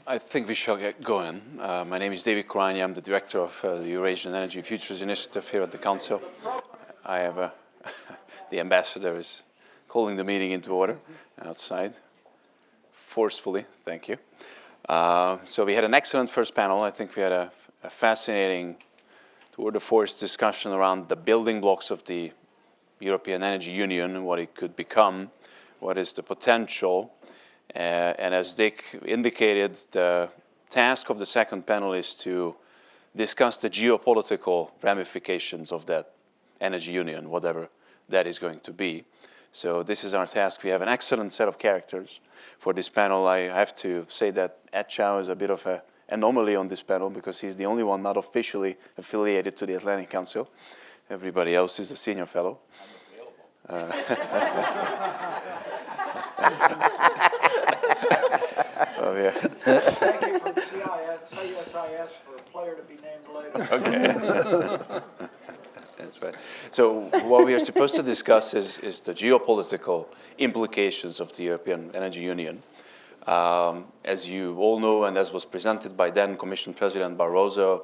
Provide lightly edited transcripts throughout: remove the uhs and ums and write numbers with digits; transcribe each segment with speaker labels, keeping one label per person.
Speaker 1: I think we shall get going. My name is David Korani. I'm the director of the Eurasian Energy Futures Initiative here at the Council. I have the ambassador is calling the meeting into order outside, forcefully. Thank you. So we had an excellent first panel. I think we had a fascinating tour de force discussion around the building blocks of the European Energy Union and what it could become, what is the potential. And as Dick indicated, the task of the second panel is to discuss the geopolitical ramifications of that energy union, whatever that is going to be. So this is our task. We have an excellent set of characters for this panel. I have to say that Ed Chow is a bit of an anomaly on this panel because he's the only one not officially affiliated to the Atlantic Council. Everybody else is a senior fellow.
Speaker 2: I'm
Speaker 1: Oh, yeah.
Speaker 3: Thank you from CSIS for a player to be named later.
Speaker 1: Okay. That's right. So what we are supposed to discuss is the geopolitical implications of the European Energy Union. As you all know, and as was presented by then Commission President Barroso,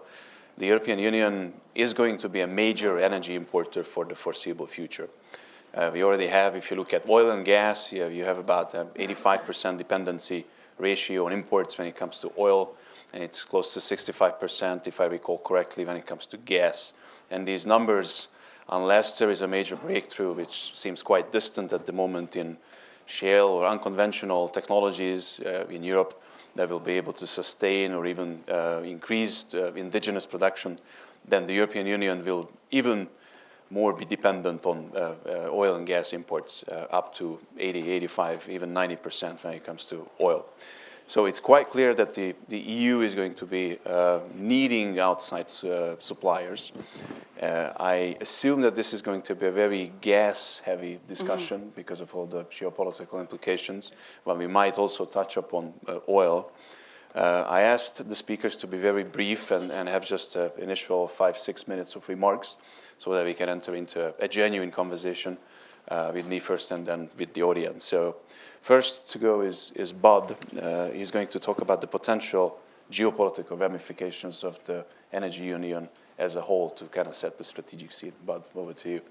Speaker 1: the European Union is going to be a major energy importer for the foreseeable future. We already have, if you look at oil and gas, you have about 85% dependency ratio on imports when it comes to oil, and it's close to 65%, if I recall correctly, when it comes to gas. And these numbers, unless there is a major breakthrough, which seems quite distant at the moment in shale or unconventional technologies in Europe that will be able to sustain or even increase indigenous production, then the European Union will even more be dependent on oil and gas imports, up to 80, 85, even 90% when it comes to oil. So it's quite clear that the EU is going to be needing outside suppliers. I assume that this is going to be a very gas-heavy discussion because of all the geopolitical implications, but we might also touch upon oil. I asked the speakers to be very brief and have just initial 5-6 minutes of remarks so that we can enter into a genuine conversation with me first and then with the audience. So first to go is Bud. He's going to talk about the potential geopolitical ramifications of the energy union as a whole to kind of set the strategic scene. Bud, over to you.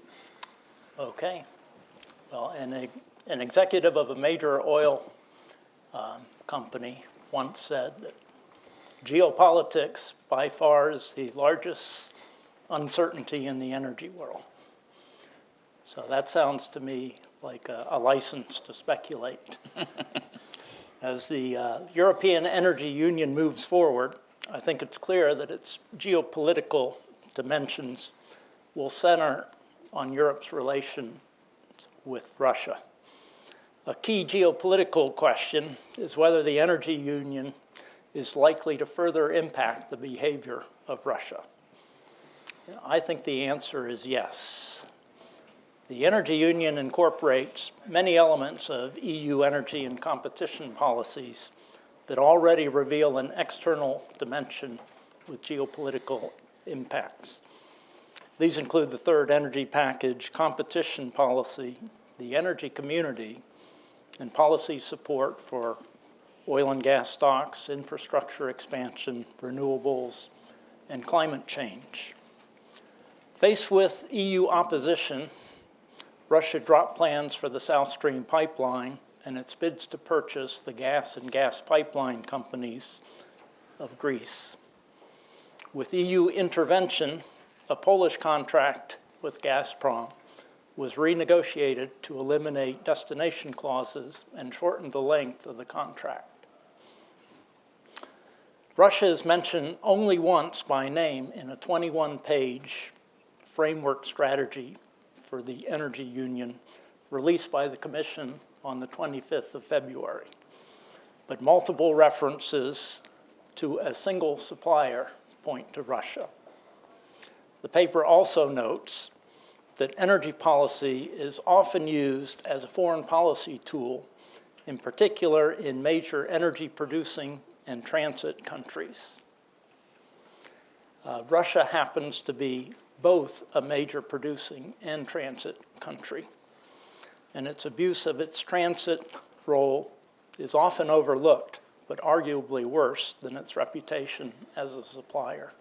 Speaker 2: Okay. Well, an executive of a major oil company once said that geopolitics by far is the largest uncertainty in the energy world. So that sounds to me like a license to speculate. As the European Energy Union moves forward, I think it's clear that its geopolitical dimensions will center on Europe's relations with Russia. A key geopolitical question is whether the energy union is likely to further impact the behavior of Russia. I think the answer is yes. The energy union incorporates many elements of EU energy and competition policies that already reveal an external dimension with geopolitical impacts. These include the third energy package, competition policy, the energy community, and policy support for oil and gas stocks, infrastructure expansion, renewables, and climate change. Faced with EU opposition, Russia dropped plans for the South Stream pipeline and its bids to purchase the gas and gas pipeline companies of Greece. With EU intervention, a Polish contract with Gazprom was renegotiated to eliminate destination clauses and shorten the length of the contract. Russia is mentioned only once by name in a 21-page framework strategy for the energy union released by the Commission on the 25th of February, but multiple references to a single supplier point to Russia. The paper also notes that energy policy is often used as a foreign policy tool, in particular in major energy producing and transit countries. Russia happens to be both a major producing and transit country, and its abuse of its transit role is often overlooked but arguably worse than its reputation as a supplier.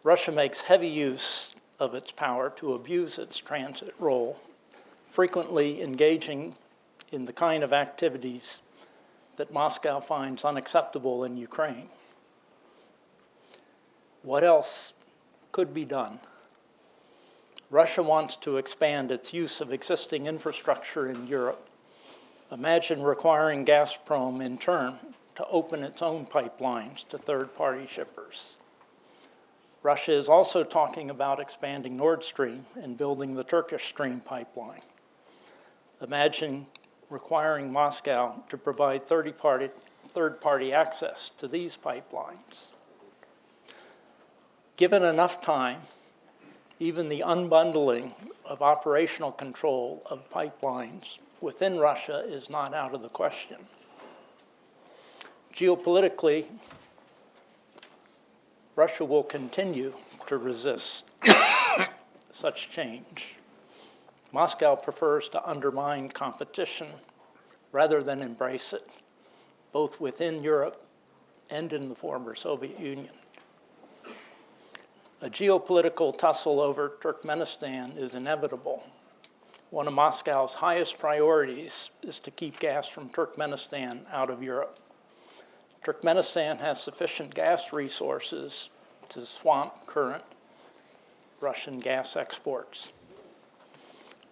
Speaker 2: Russia makes heavy use of its power to abuse its transit role, frequently engaging in the kind of activities that Moscow finds unacceptable in Ukraine. What else could be done? Russia wants to expand its use of existing infrastructure in Europe. Imagine requiring Gazprom, in turn, to open its own pipelines to third-party shippers. Russia is also talking about expanding Nord Stream and building the Turkish Stream pipeline. Imagine requiring Moscow to provide third-party access to these pipelines. Given enough time, even the unbundling of operational control of pipelines within Russia is not out of the question. Geopolitically, Russia will continue to resist such change. Moscow prefers to undermine competition rather than embrace it, both within Europe and in the former Soviet Union. A geopolitical tussle over Turkmenistan is inevitable. One of Moscow's highest priorities is to keep gas from Turkmenistan out of Europe. Turkmenistan has sufficient gas resources to swamp current Russian gas exports,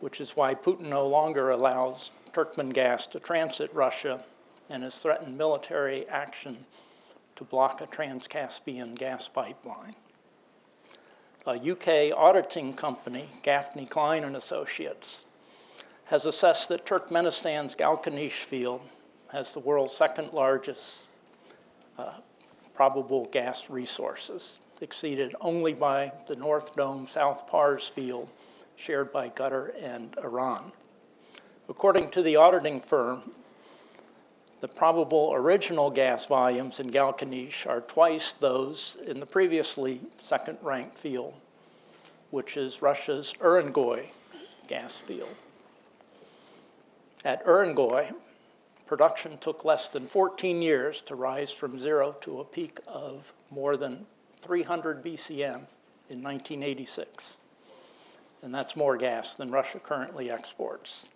Speaker 2: which is why Putin no longer allows Turkmen gas to transit Russia and has threatened military action to block a Trans-Caspian gas pipeline. A UK auditing company, Gaffney Klein and Associates, has assessed that Turkmenistan's Galkanish field has the world's second largest probable gas resources, exceeded only by the North Dome South Pars field shared by Qatar and Iran. According to the auditing firm, the probable original gas volumes in Galkanish are twice those in the previously second-ranked field, which is Russia's Urengoy gas field. At Urengoy, production took less than 14 years to rise from zero to a peak of more than 300 BCM in 1986. And that's more gas than Russia currently exports.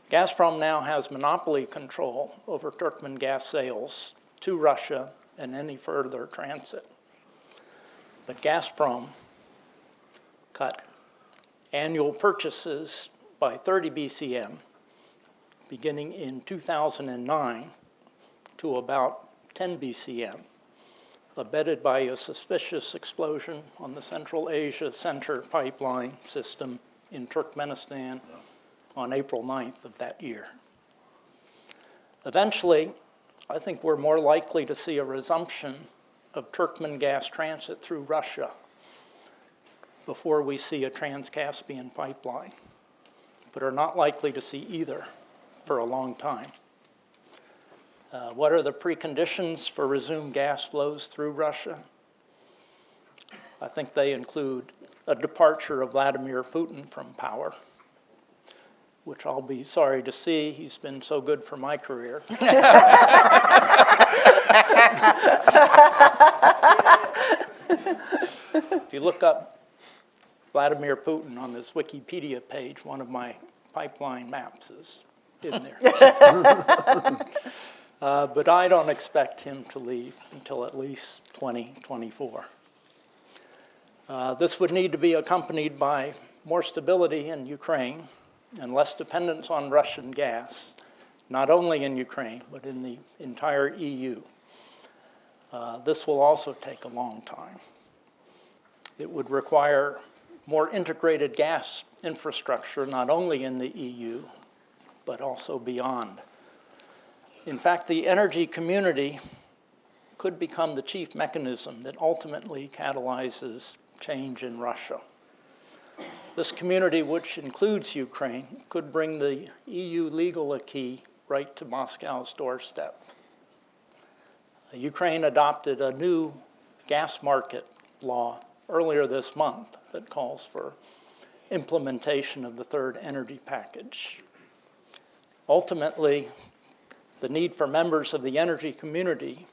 Speaker 2: Gazprom now has monopoly control over Turkmen gas sales to Russia and any further transit. But Gazprom cut annual purchases by 30 BCM beginning in 2009 to about 10 BCM, abetted by a suspicious explosion on the Central Asia Center pipeline system in Turkmenistan on April 9th of that year. Eventually, I think we're more likely to see a resumption of Turkmen gas transit through Russia before we see a Trans-Caspian pipeline, but are not likely to see either for a long time. What are the preconditions for resumed gas flows through Russia? I think they include a departure of Vladimir Putin from power, which I'll be sorry to see. He's been so good for my career. If you look up Vladimir Putin on this Wikipedia page, one of my pipeline maps is in there. But I don't expect him to leave until at least 2024. This would need to be accompanied by more stability in Ukraine and less dependence on Russian gas, not only in Ukraine, but in the entire EU. This will also take a long time. It would require more integrated gas infrastructure, not only in the EU, but also beyond. In fact, the energy community could become the chief mechanism that ultimately catalyzes change in Russia. This community, which includes Ukraine, could bring the EU legal acquis right to Moscow's doorstep. Ukraine adopted a new gas market law earlier this month that calls for implementation of the third energy package. Ultimately, the need for members of the energy community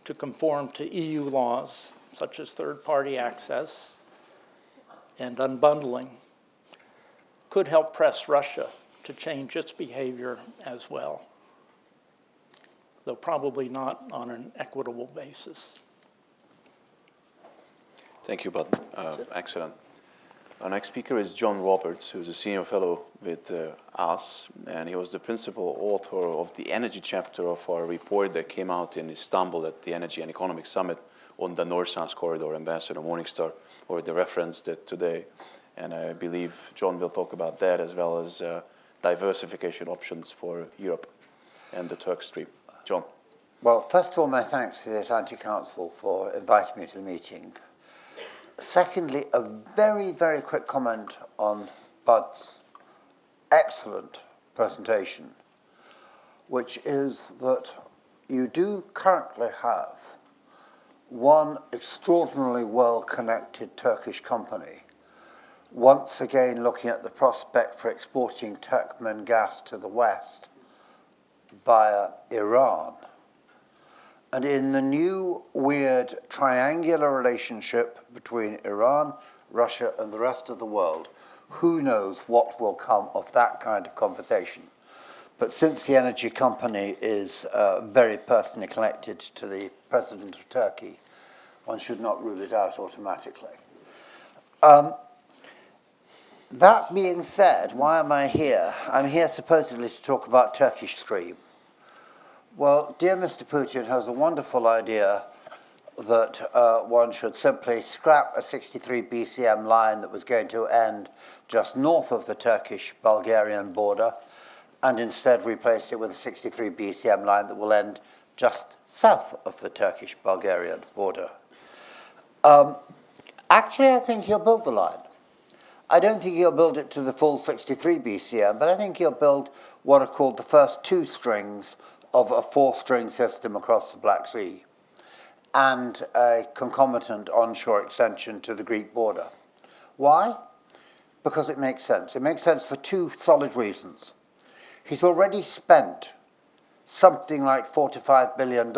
Speaker 2: to conform to EU laws, such as third-party access and unbundling, could help press Russia to change its behavior as well, though probably not on an equitable basis.
Speaker 1: Thank you, Bud. Excellent. Our next speaker is John Roberts, who's a senior fellow with us, and he was the principal author of the energy chapter of our report that came out in Istanbul at the Energy and Economic Summit on the North-South corridor. Ambassador Morningstar already referenced it today, and I believe John will talk about that as well as diversification options for Europe and the Turk Stream. John.
Speaker 4: Well, first of all, my thanks to the Atlantic Council for inviting me to the meeting. Secondly, a very, very quick comment on Bud's excellent presentation, which is that you do currently have one extraordinarily well-connected Turkish company, once again looking at the prospect for exporting Turkmen gas to the West via Iran. And in the new weird triangular relationship between Iran, Russia, and the rest of the world, who knows what will come of that kind of conversation. But since the energy company is very personally connected to the president of Turkey, one should not rule it out automatically. That being said, why am I here? I'm here supposedly to talk about Turkish Stream. Well, dear Mr. Putin has a wonderful idea that one should simply scrap a 63 BCM line that was going to end just north of the Turkish-Bulgarian border and instead replace it with a 63 BCM line that will end just south of the Turkish-Bulgarian border. Actually, I think he'll build the line. I don't think he'll build it to the full 63 BCM, but I think he'll build what are called the first two strings of a four-string system across the Black Sea and a concomitant onshore extension to the Greek border. Why? Because it makes sense. It makes sense for two solid reasons. He's already spent something like $4 to $5 billion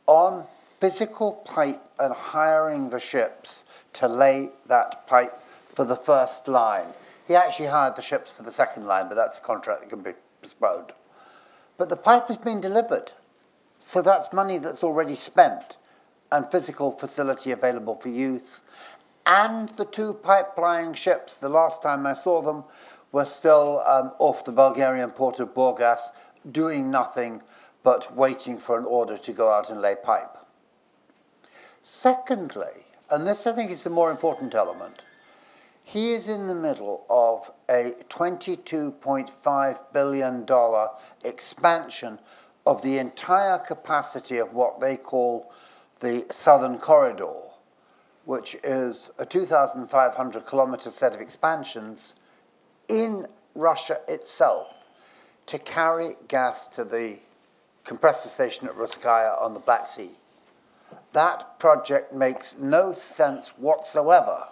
Speaker 4: on physical pipe and hiring the ships to lay that pipe for the first line. He actually hired the ships for the second line, but that's a contract that can be postponed. But the pipe has been delivered, so that's money that's already spent and physical facility available for use. And the two pipeline ships, the last time I saw them, were still off the Bulgarian port of Burgas, doing nothing but waiting for an order to go out and lay pipe. Secondly, and this I think is the more important element, he is in the middle of a $22.5 billion expansion of the entire capacity of what they call the Southern Corridor, which is a 2,500 kilometer set of expansions in Russia itself to carry gas to the compressor station at Ruskaya on the Black Sea. That project makes no sense whatsoever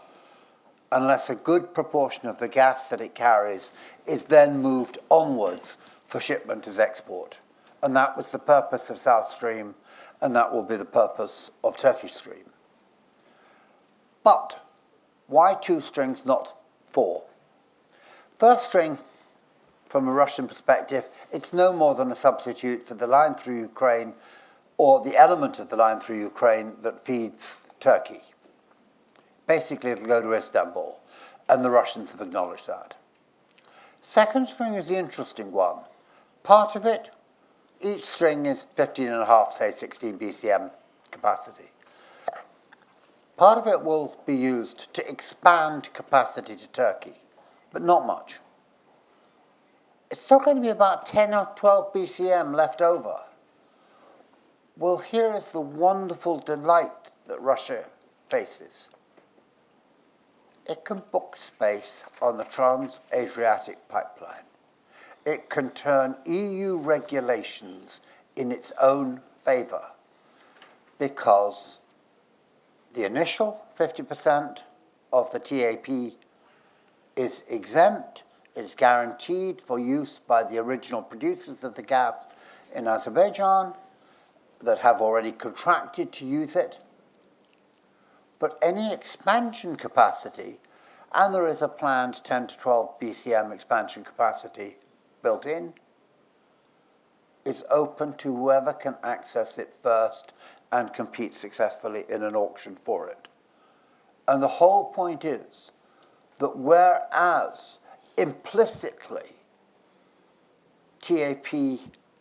Speaker 4: unless a good proportion of the gas that it carries is then moved onwards for shipment as export. And that was the purpose of South Stream, and that will be the purpose of Turkish Stream. But why two strings, not four? First string, from a Russian perspective, it's no more than a substitute for the line through Ukraine or the element of the line through Ukraine that feeds Turkey. Basically, it'll go to Istanbul, and the Russians have acknowledged that. Second string is the interesting one. Part of it, each string is 15.5, say 16 BCM capacity. Part of it will be used to expand capacity to Turkey, but not much. It's still going to be about 10 or 12 BCM left over. Well, here is the wonderful delight that Russia faces. It can book space on the Trans-Adriatic pipeline. It can turn EU regulations in its own favor because the initial 50% of the TAP is exempt It is guaranteed for use by the original producers of the gas in Azerbaijan that have already contracted to use it. But any expansion capacity, and there is a planned 10 to 12 BCM expansion capacity built in, is open to whoever can access it first and compete successfully in an auction for it. And the whole point is that whereas implicitly TAP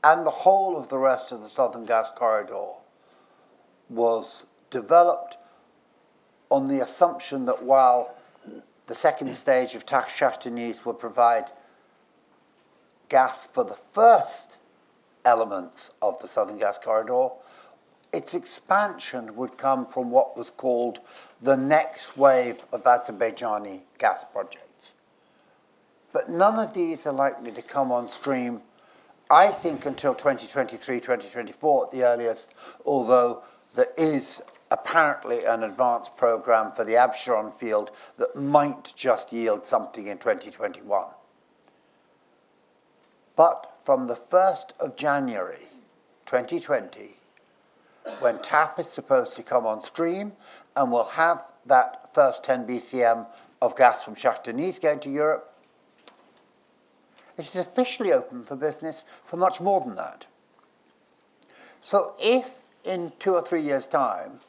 Speaker 4: and the whole of the rest of the Southern Gas Corridor was developed on the assumption that while the second stage of Shah-Deniz would provide gas for the first elements of the Southern Gas Corridor, its expansion would come from what was called the next wave of Azerbaijani gas projects. But none of these are likely to come on stream, I think, until 2023, 2024 at the earliest, although there is apparently an advanced program for the Absheron field that might just yield something in 2021. But from the 1st of January 2020, when TAP is supposed to come on stream and we'll have that first 10 BCM of gas from Shah-Deniz going to Europe, it is officially open for business for much more than that. So if in 2 or 3 years' time,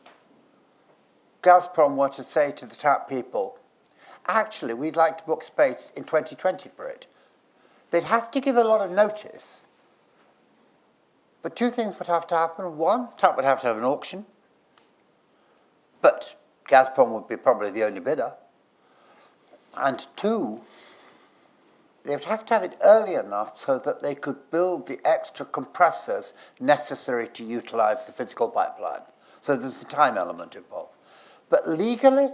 Speaker 4: Gazprom were to say to the TAP people, actually, we'd like to book space in 2020 for it, they'd have to give a lot of notice. But two things would have to happen. One, TAP would have to have an auction, but Gazprom would be probably the only bidder. And two, they would have to have it early enough so that they could build the extra compressors necessary to utilize the physical pipeline. So there's a time element involved. But legally,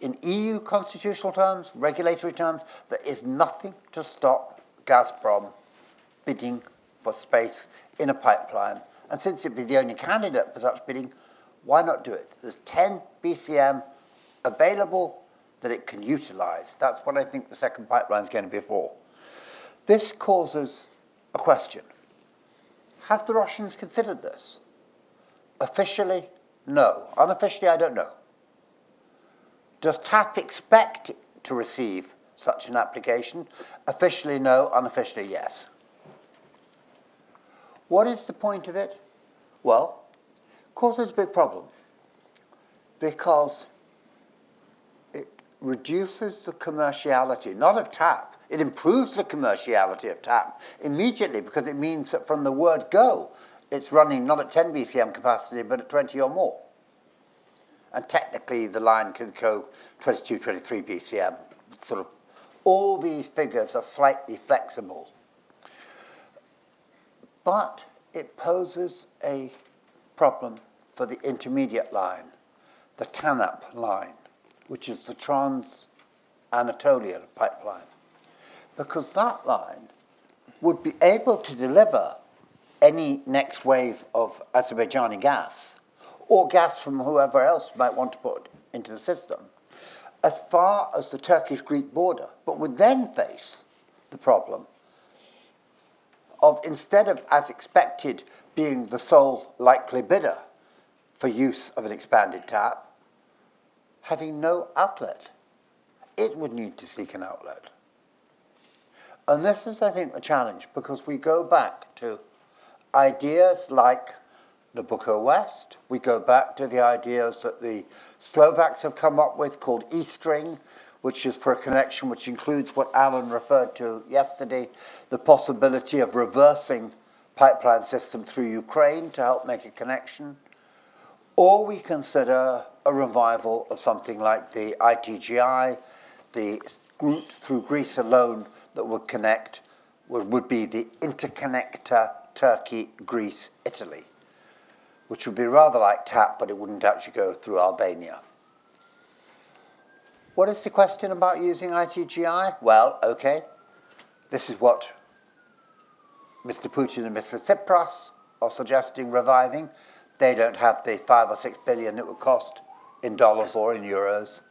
Speaker 4: in EU constitutional terms, regulatory terms, there is nothing to stop Gazprom bidding for space in a pipeline. And since it'd be the only candidate for such bidding, why not do it? There's 10 BCM available that it can utilize. That's what I think the second pipeline is going to be for. This causes a question. Have the Russians considered this? Officially, no. Unofficially, I don't know. Does TAP expect to receive such an application? Officially, no. Unofficially, yes. What is the point of it? Well, it causes a big problem because it reduces the commerciality, not of TAP. It improves the commerciality of TAP immediately because it means that from the word go, it's running not at 10 BCM capacity, but at 20 or more. And technically, the line can go 22, 23 BCM. Sort of all these figures are slightly flexible. But it poses a problem for the intermediate line, the TANAP line, which is the Trans-Anatolian pipeline. Because that line would be able to deliver any next wave of Azerbaijani gas, or gas from whoever else might want to put into the system, as far as the Turkish-Greek border, but would then face the problem of, instead of, as expected, being the sole likely bidder for use of an expanded TAP, having no outlet. It would need to seek an outlet. And this is, I think, the challenge, because we go back to ideas like Nabucco West. We go back to the ideas that the Slovaks have come up with called E-string, which is for a connection which includes what Alan referred to yesterday, the possibility of reversing pipeline system through Ukraine to help make a connection. Or we consider a revival of something like the ITGI, the route through Greece alone that would connect, would be the interconnector Turkey, Greece, Italy, which would be rather like TAP, but it wouldn't actually go through Albania. What is the question about using ITGI? Well, okay, this is what Mr. Putin and Mr. Tsipras are suggesting reviving. They don't have the 5 or 6 billion it would cost in dollars or in euros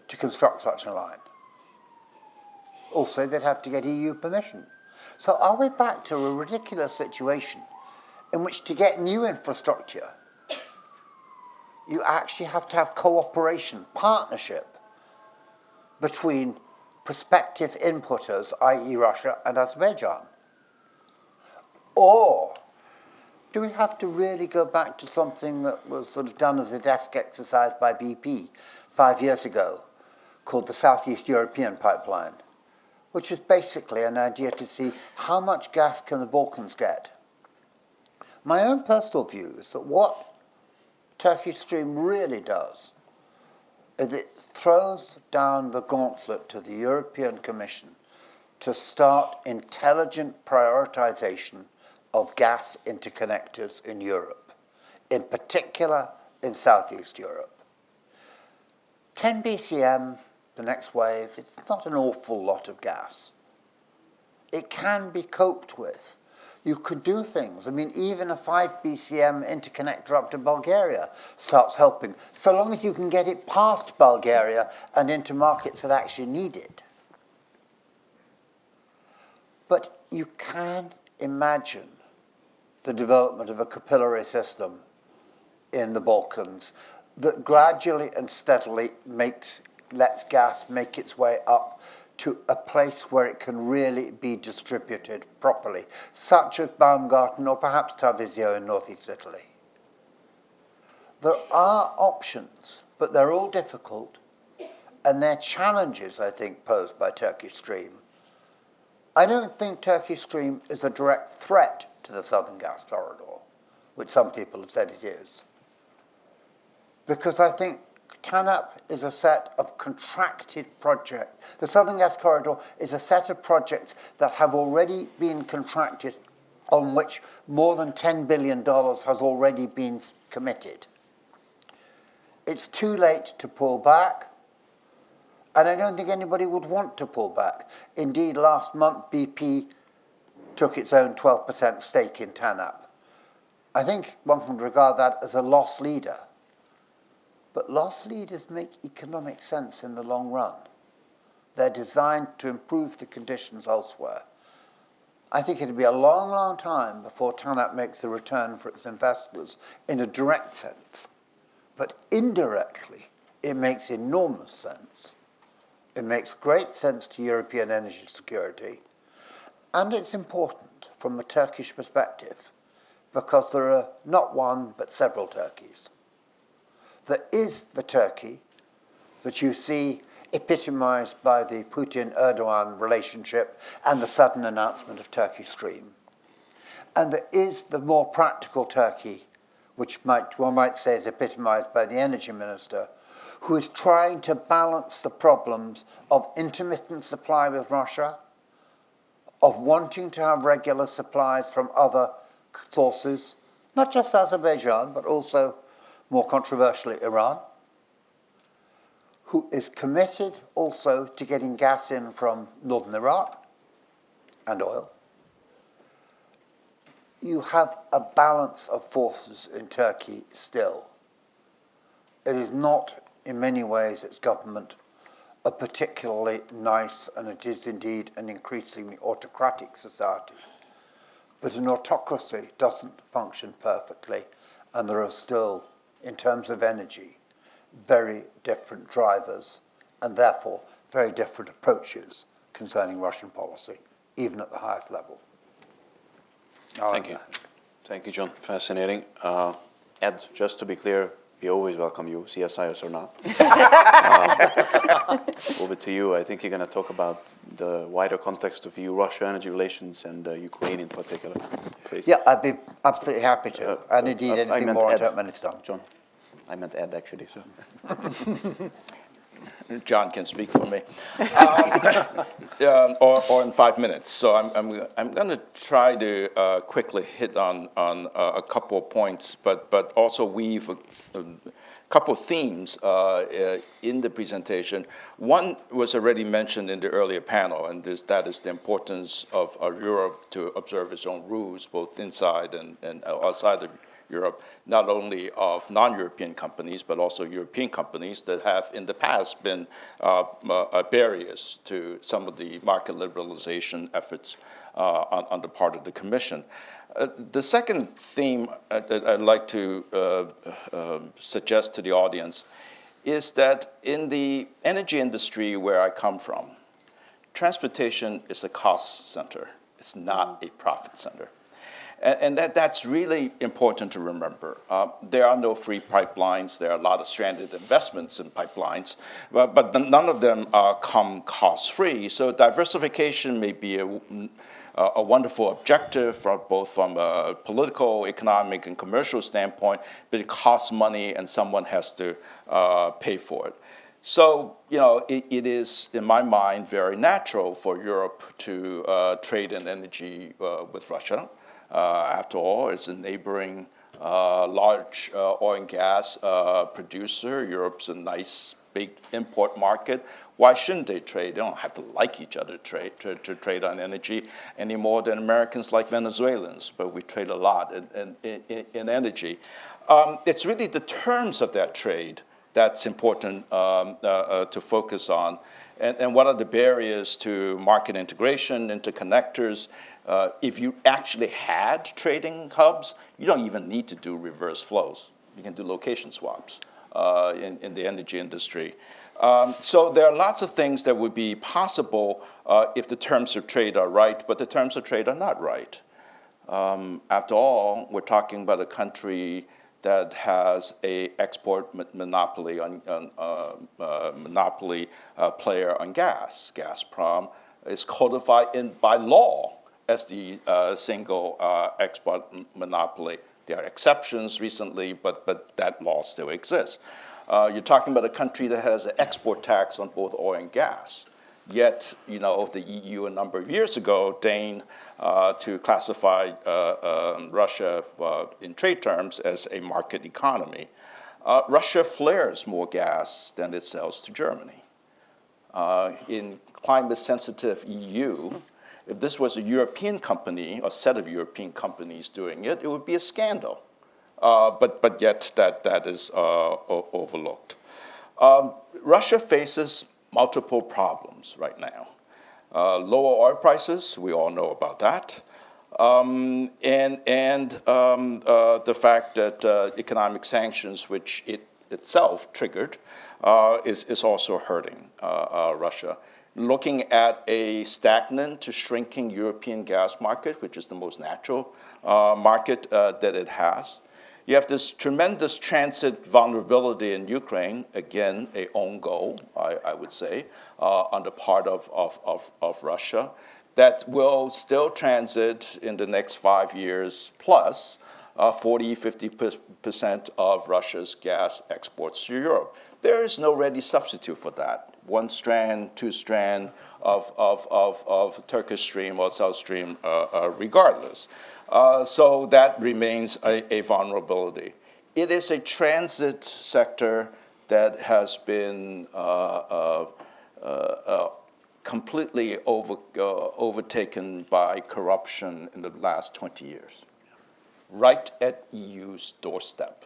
Speaker 4: to construct such a line. Also, they'd have to get EU permission. So are we back to a ridiculous situation in which to get new infrastructure, you actually have to have cooperation, partnership between prospective inputters, i.e. Russia and Azerbaijan? Or do we have to really go back to something that was sort of done as a desk exercise by BP 5 years ago, called the Southeast European Pipeline, which was basically an idea to see how much gas can the Balkans get? My own personal view is that what Turkish Stream really does is it throws down the gauntlet to the European Commission to start intelligent prioritization of gas interconnectors in Europe, in particular in Southeast Europe. 10 BCM, the next wave, it's not an awful lot of gas. It can be coped with. You could do things. I mean, even a 5 BCM interconnector up to Bulgaria starts helping, so long as you can get it past Bulgaria and into markets that actually need it. But you can imagine the development of a capillary system in the Balkans that gradually and steadily lets gas make its way up to a place where it can really be distributed properly, such as Baumgarten or perhaps Tarvisio in northeast Italy. There are options, but they're all difficult, and they're challenges, I think, posed by Turkish Stream. I don't think Turkish Stream is a direct threat to the Southern Gas Corridor, which some people have said it is, because I think TANAP is a set of contracted projects. The Southern Gas Corridor is a set of projects that have already been contracted, on which more than $10 billion has already been committed. It's too late to pull back, and I don't think anybody would want to pull back. Indeed, last month, BP took its own 12% stake in TANAP. I think one can regard that as a loss leader. But loss leaders make economic sense in the long run. They're designed to improve the conditions elsewhere. I think it'll be a long, long time before TANAP makes a return for its investors in a direct sense. But indirectly, it makes enormous sense. It makes great sense to European energy security. And it's important from a Turkish perspective, because there are not one, but several Turkeys. There is the Turkey that you see epitomized by the Putin-Erdogan relationship and the sudden announcement of Turkish Stream. And there is the more practical Turkey, which one might say is epitomized by the energy minister, who is trying to balance the problems of intermittent supply with Russia, of wanting to have regular supplies from other sources, not just Azerbaijan, but also, more controversially, Iran, who is committed also to getting gas in from northern Iraq and oil. You have a balance of forces in Turkey still. It is not, in many ways, its government, a particularly nice, and it is indeed an increasingly autocratic society. But an autocracy doesn't function perfectly, and there are still, in terms of energy, very different drivers, and therefore very different approaches concerning Russian policy, even at the highest level.
Speaker 1: Thank you. Thank you, John. Fascinating. Ed, just to be clear, we always welcome you, CSIS or not. Over to you. I think you're going to talk about the wider context of EU-Russia energy relations and Ukraine in particular. Please.
Speaker 4: Yeah, I'd be absolutely happy to, and indeed anything more on Turkmenistan.
Speaker 1: John, I meant Ed actually. So.
Speaker 5: John can speak for me, or in 5 minutes. So I'm going to try to quickly hit on a couple of points, but also weave a couple of themes in the presentation. One was already mentioned in the earlier panel, and that is the importance of Europe to observe its own rules, both inside and outside of Europe, not only of non-European companies, but also European companies that have in the past been barriers to some of the market liberalization efforts on the part of the Commission. The second theme that I'd like to suggest to the audience is that in the energy industry where I come from, transportation is a cost center. It's not a profit center. And that's really important to remember. There are no free pipelines. There are a lot of stranded investments in pipelines, but none of them come cost-free. So diversification may be a wonderful objective both from a political, economic, and commercial standpoint, but it costs money and someone has to pay for it. So, it is, in my mind, very natural for Europe to trade in energy with Russia. After all, it's a neighboring large oil and gas producer. Europe's a nice big import market. Why shouldn't they trade? They don't have to like each other to trade on energy any more than Americans like Venezuelans, but we trade a lot in energy. It's really the terms of that trade that's important to focus on. And what are the barriers to market integration, interconnectors? If you actually had trading hubs, you don't even need to do reverse flows. You can do location swaps in the energy industry. So there are lots of things that would be possible if the terms of trade are right, but the terms of trade are not right. After all, we're talking about a country that has a export monopoly player on gas. Gazprom is codified by law as the single export monopoly. There are exceptions recently, but that law still exists. You're talking about a country that has an export tax on both oil and gas. Yet, the EU a number of years ago deigned to classify Russia in trade terms as a market economy. Russia flares more gas than it sells to Germany. In climate-sensitive EU, if this was a European company, a set of European companies doing it, it would be a scandal. But yet that is overlooked. Russia faces multiple problems right now. Lower oil prices, we all know about that. And the fact that economic sanctions, which it itself triggered, is also hurting Russia. Looking at a stagnant to shrinking European gas market, which is the most natural market that it has. You have this tremendous transit vulnerability in Ukraine, again, a own goal, I would say, on the part of Russia, that will still transit in the next 5 years plus 40-50% of Russia's gas exports to Europe. There is no ready substitute for that. One strand, two strand of Turkish Stream or South Stream regardless. So that remains a vulnerability. It is a transit sector that has been completely overtaken by corruption in the last 20 years, right at EU's doorstep.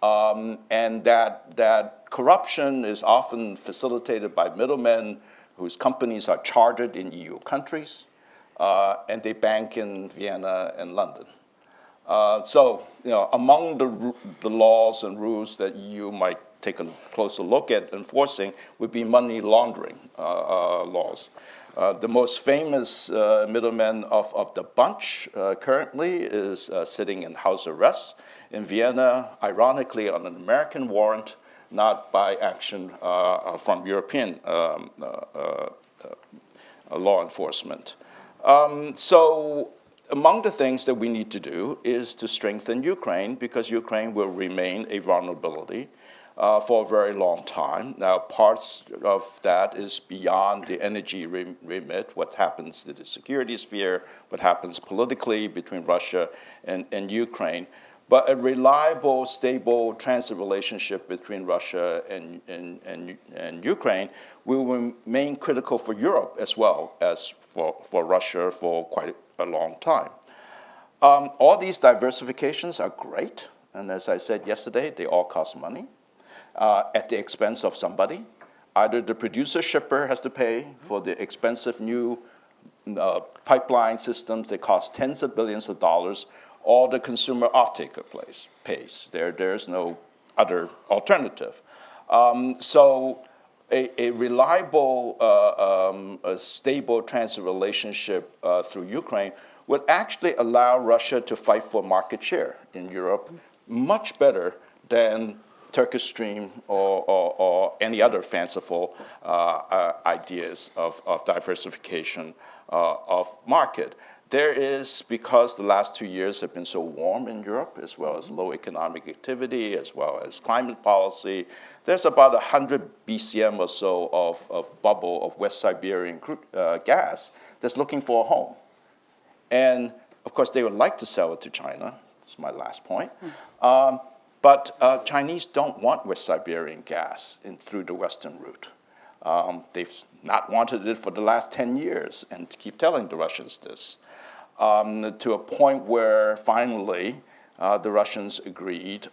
Speaker 5: And that corruption is often facilitated by middlemen whose companies are chartered in EU countries, and they bank in Vienna and London. So, among the laws and rules that EU might take a closer look at enforcing would be money laundering laws. The most famous middleman of the bunch currently is sitting in house arrest in Vienna, ironically on an American warrant, not by action from European law enforcement. So among the things that we need to do is to strengthen Ukraine, because Ukraine will remain a vulnerability for a very long time. Now, parts of that is beyond the energy remit, what happens to the security sphere, what happens politically between Russia and Ukraine. But a reliable, stable transit relationship between Russia and Ukraine will remain critical for Europe as well as for Russia for quite a long time. All these diversifications are great, and as I said yesterday, they all cost money at the expense of somebody. Either the producer shipper has to pay for the expensive new pipeline systems that cost tens of billions of dollars, or the consumer off-taker pays. There's no other alternative. So a reliable, a stable transit relationship through Ukraine would actually allow Russia to fight for market share in Europe much better than Turkish Stream or any other fanciful ideas of diversification of market. There is, because the last 2 years have been so warm in Europe, as well as low economic activity, as well as climate policy, there's about 100 BCM or so of bubble of West Siberian crude, gas that's looking for a home. And of course, they would like to sell it to China. That's my last point. But Chinese don't want West Siberian gas through the Western route. They've not wanted it for the last 10 years and keep telling the Russians this. To a point where finally the Russians agreed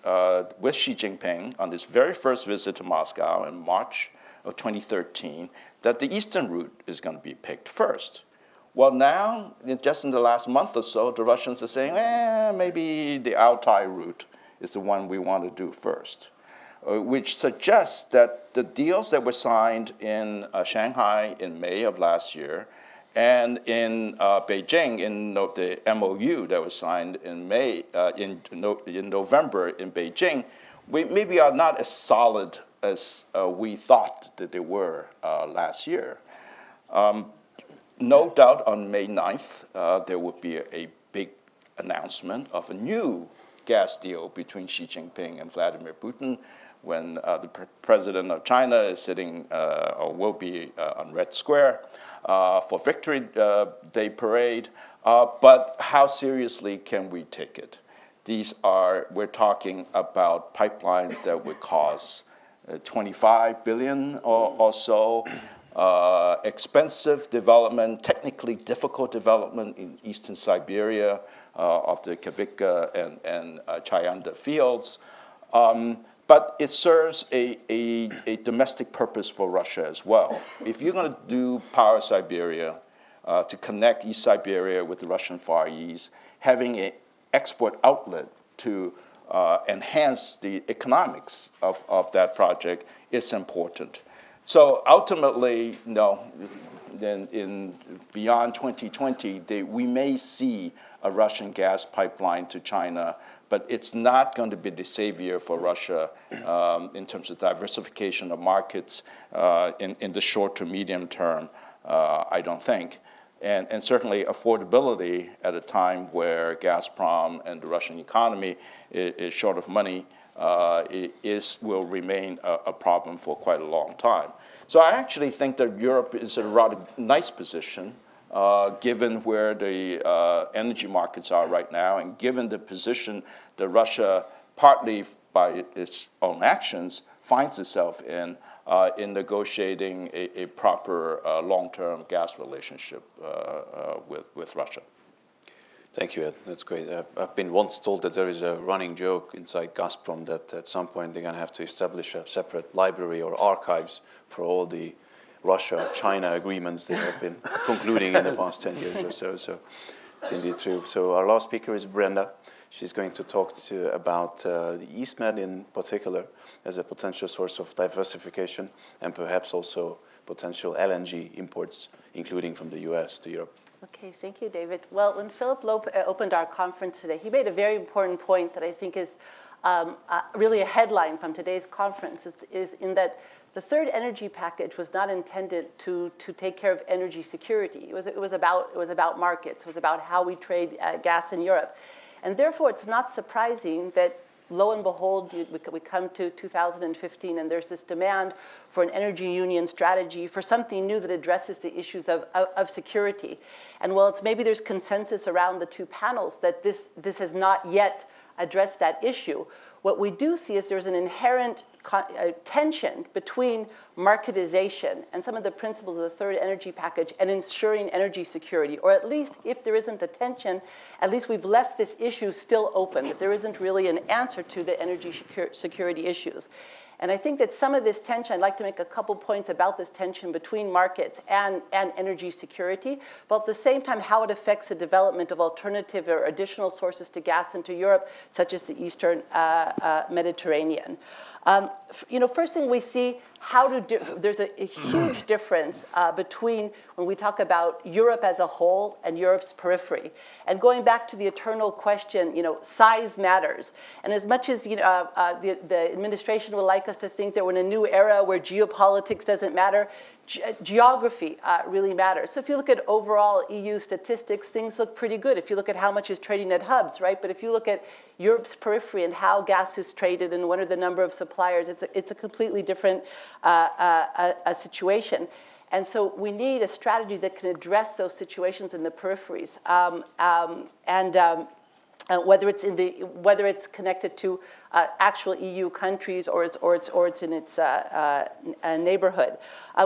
Speaker 5: with Xi Jinping on his very first visit to Moscow in March of 2013 that the eastern route is going to be picked first. Well, now, just in the last month or so, the Russians are saying, maybe the Altai route is the one we want to do first, which suggests that the deals that were signed in Shanghai in May of last year and in Beijing in the MOU that was signed in in November in Beijing, maybe are not as solid as we thought that they were last year. No doubt on May 9th, there would be a big announcement of a new gas deal between Xi Jinping and Vladimir Putin when the president of China is sitting or will be on Red Square for Victory Day parade. But how seriously can we take it? We're talking about pipelines that would cost 25 billion or so. Expensive development, technically difficult development in eastern Siberia of the Kavitka and Chayanda fields. But it serves a domestic purpose for Russia as well. If you're going to do Power Siberia to connect East Siberia with the Russian Far East, having an export outlet to enhance the economics of that project is important. So ultimately, no, in beyond 2020, we may see a Russian gas pipeline to China, but it's not going to be the savior for Russia in terms of diversification of markets in the short to medium term, I don't think. And certainly affordability at a time where Gazprom and the Russian economy is short of money will remain a problem for quite a long time. So I actually think that Europe is in a rather nice position, given where the energy markets are right now, and given the position that Russia, partly by its own actions, finds itself in negotiating a proper long-term gas relationship with Russia.
Speaker 1: Thank you, Ed. That's great. I've been once told that there is a running joke inside Gazprom that at some point they're going to have to establish a separate library or archives for all the Russia-China agreements they have been concluding in the past 10 years or so. So it's indeed true. So our last speaker is Brenda. She's going to talk about the EastMed in particular as a potential source of diversification and perhaps also potential LNG imports, including from the US to Europe.
Speaker 6: Okay, thank you, David. Well, when Philip Lope opened our conference today, he made a very important point that I think is really a headline from today's conference, is in that the third energy package was not intended to take care of energy security. It was about markets. It was about how we trade gas in Europe. And therefore, it's not surprising that, lo and behold, we come to 2015, and there's this demand for an energy union strategy, for something new that addresses the issues of security. And while maybe there's consensus around the two panels that this has not yet address that issue. What we do see is there's an inherent tension between marketization and some of the principles of the third energy package and ensuring energy security, or at least if there isn't a tension, at least we've left this issue still open, that there isn't really an answer to the energy security issues. And I think that some of this tension, I'd like to make a couple points about this tension between markets and energy security, but at the same time how it affects the development of alternative or additional sources to gas into Europe, such as the Eastern Mediterranean. First thing we see, there's a huge difference between when we talk about Europe as a whole and Europe's periphery. And going back to the eternal question, size matters. And as much as the administration would like us to think that we're in a new era where geopolitics doesn't matter, geography really matters. So if you look at overall EU statistics, things look pretty good. If you look at how much is trading at hubs, right? But if you look at Europe's periphery and how gas is traded and what are the number of suppliers, it's a completely different situation. And so we need a strategy that can address those situations in the peripheries. Whether it's connected to actual EU countries or it's in its neighborhood.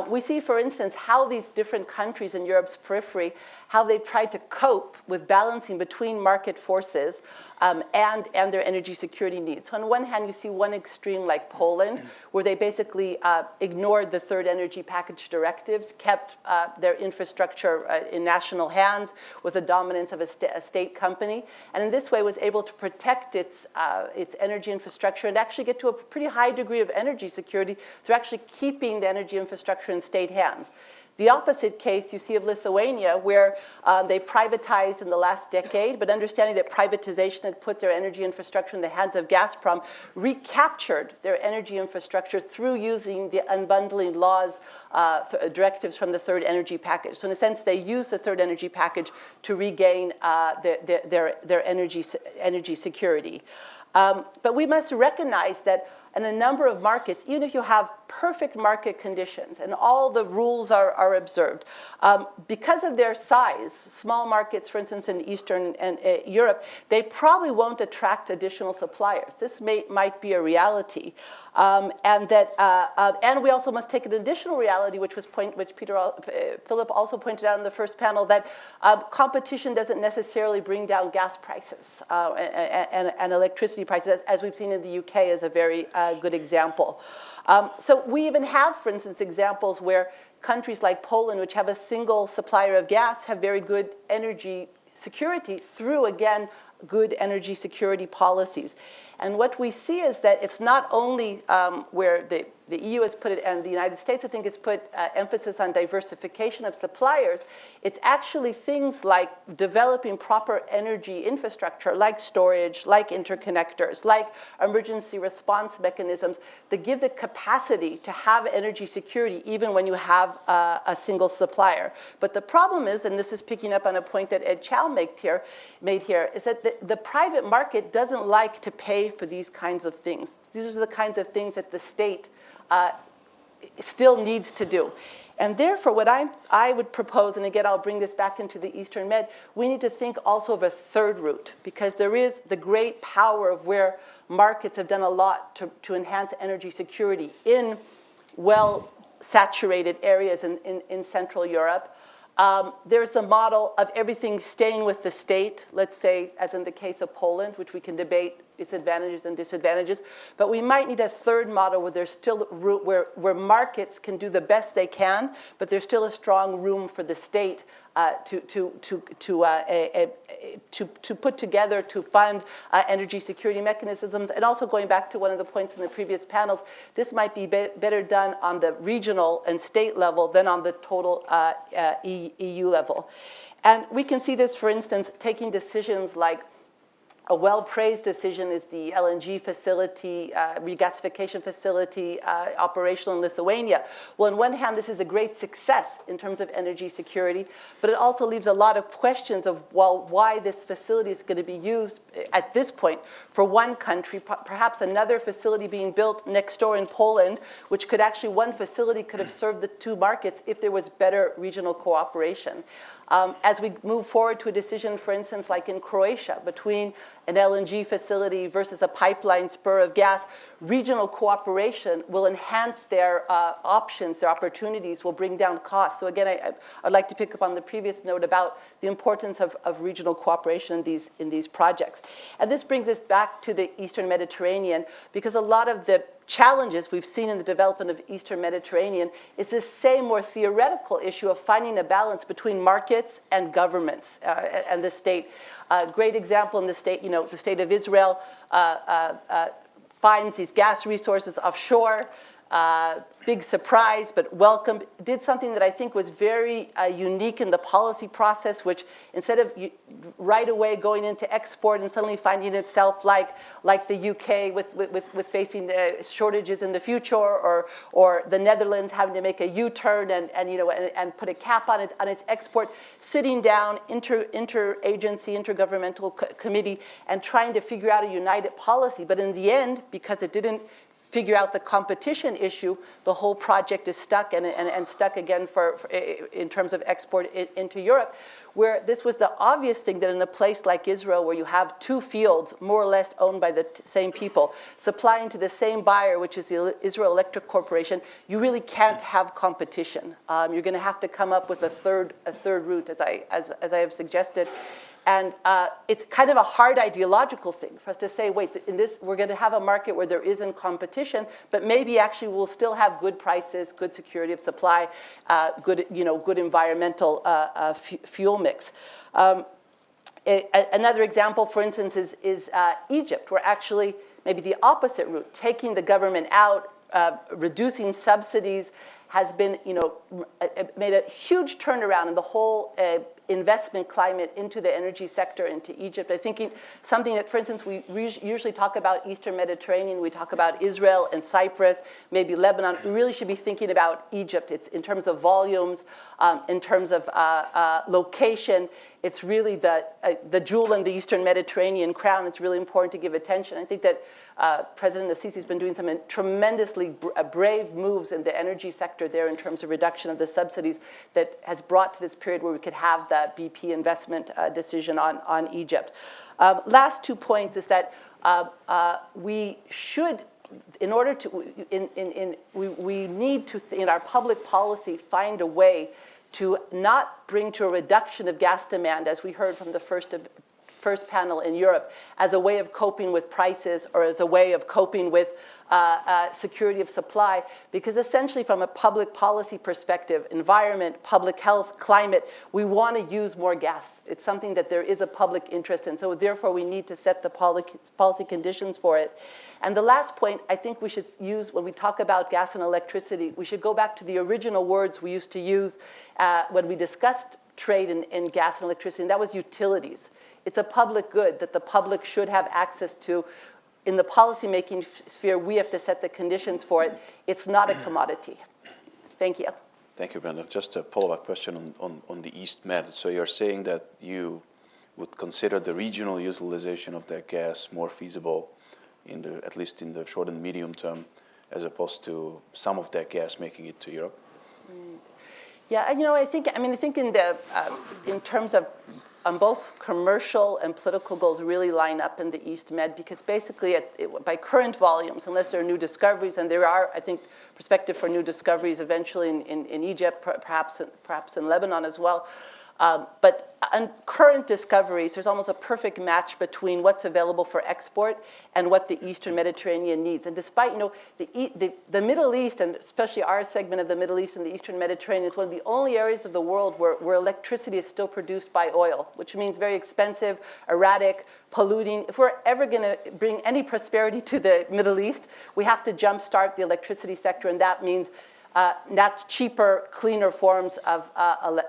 Speaker 6: We see, for instance, how these different countries in Europe's periphery, how they've tried to cope with balancing between market forces and their energy security needs. So on one hand, you see one extreme like Poland, where they basically ignored the third energy package directives, kept their infrastructure in national hands with the dominance of a state company, and in this way was able to protect its energy infrastructure and actually get to a pretty high degree of energy security through actually keeping the energy infrastructure in state hands. The opposite case you see of Lithuania, where they privatized in the last decade, but understanding that privatization had put their energy infrastructure in the hands of Gazprom, recaptured their energy infrastructure through using the unbundling laws, directives from the third energy package. So in a sense, they used the third energy package to regain their energy security. But we must recognize that in a number of markets, even if you have perfect market conditions and all the rules are observed, because of their size, small markets, for instance, in Eastern and Europe, they probably won't attract additional suppliers. This might be a reality. And we also must take an additional reality, which Philip also pointed out in the first panel, that competition doesn't necessarily bring down gas prices and electricity prices, as we've seen in the UK as a very good example. So we even have, for instance, examples where countries like Poland, which have a single supplier of gas, have very good energy security through, again, good energy security policies. And what we see is that it's not only where the EU has put it, and the United States, I think, has put emphasis on diversification of suppliers. It's actually things like developing proper energy infrastructure, like storage, like interconnectors, like emergency response mechanisms that give the capacity to have energy security even when you have a single supplier. But the problem is, and this is picking up on a point that Ed Chow made here, is that the private market doesn't like to pay for these kinds of things. These are the kinds of things that the state still needs to do. And therefore, what I would propose, and again, I'll bring this back into the Eastern Med, we need to think also of a third route, because there is the great power of where markets have done a lot to enhance energy security in well-saturated areas in Central Europe. There's the model of everything staying with the state, let's say, as in the case of Poland, which we can debate its advantages and disadvantages. But we might need a third model where there's still where markets can do the best they can, but there's still a strong room for the state to put together to fund energy security mechanisms. And also going back to one of the points in the previous panels, this might be better done on the regional and state level than on the total EU level. And we can see this, for instance, taking decisions like a well-praised decision is the LNG facility, regasification facility, operational in Lithuania. Well, on one hand, this is a great success in terms of energy security, but it also leaves a lot of questions of, well, why this facility is going to be used at this point for one country, perhaps another facility being built next door in Poland, which could actually, one facility could have served the two markets if there was better regional cooperation. As we move forward to a decision, for instance, like in Croatia, between an LNG facility versus a pipeline spur of gas, regional cooperation will enhance their options, their opportunities, will bring down costs. So again, I'd like to pick up on the previous note about the importance of regional cooperation in these projects. And this brings us back to the Eastern Mediterranean, because a lot of the challenges we've seen in the development of Eastern Mediterranean is this same more theoretical issue of finding a balance between markets and governments and the state. Great example in the state, the state of Israel finds these gas resources offshore. Big surprise, but welcome. Did something that I think was very unique in the policy process, which instead of right away going into export and suddenly finding itself like the UK with facing shortages in the future, or the Netherlands having to make a U-turn and put a cap on its export, sitting down, interagency, intergovernmental committee, and trying to figure out a united policy. But in the end, because it didn't figure out the competition issue, the whole project is stuck and stuck again in terms of export into Europe, where this was the obvious thing that in a place like Israel, where you have two fields more or less owned by the same people, supplying to the same buyer, which is the Israel Electric Corporation, you really can't have competition. You're going to have to come up with a third route, as I have suggested. And it's kind of a hard ideological thing for us to say, wait, in this, we're going to have a market where there isn't competition, but maybe actually we'll still have good prices, good security of supply, good environmental fuel mix. Another example, for instance, is Egypt, where actually maybe the opposite route, taking the government out, reducing subsidies, has been, made a huge turnaround in the whole investment climate into the energy sector, into Egypt. I think something that, for instance, we usually talk about Eastern Mediterranean, we talk about Israel and Cyprus, maybe Lebanon. We really should be thinking about Egypt. It's in terms of volumes, in terms of location. It's really the jewel in the Eastern Mediterranean crown. It's really important to give attention. I think that President Assisi has been doing some tremendously brave moves in the energy sector there in terms of reduction of the subsidies that has brought to this period where we could have the BP investment decision on Egypt. Last 2 points is that we should, in order to, we need to, in our public policy, find a way to not bring to a reduction of gas demand, as we heard from the first panel in Europe, as a way of coping with prices or as a way of coping with security of supply, because essentially from a public policy perspective, environment, public health, climate, we want to use more gas. It's something that there is a public interest in, so therefore we need to set the policy conditions for it. And the last point I think we should use when we talk about gas and electricity, we should go back to the original words we used to use when we discussed trade in gas and electricity, and that was utilities. It's a public good that the public should have access to. In the policymaking sphere, we have to set the conditions for it. It's not a commodity. Thank you.
Speaker 1: Thank you, Brenda. Just a follow-up question on the East Med. So you're saying that you would consider the regional utilization of that gas more feasible, at least in the short and medium term, as opposed to some of that gas making it to Europe?
Speaker 6: Yeah, I think in terms of both commercial and political goals really line up in the East Med, because basically by current volumes, unless there are new discoveries, and there are, I think, perspective for new discoveries eventually in Egypt, perhaps in Lebanon as well. But on current discoveries, there's almost a perfect match between what's available for export and what the Eastern Mediterranean needs. And despite, the Middle East, and especially our segment of the Middle East and the Eastern Mediterranean, is one of the only areas of the world where electricity is still produced by oil, which means very expensive, erratic, polluting. If we're ever going to bring any prosperity to the Middle East, we have to jumpstart the electricity sector, and that means not cheaper, cleaner forms of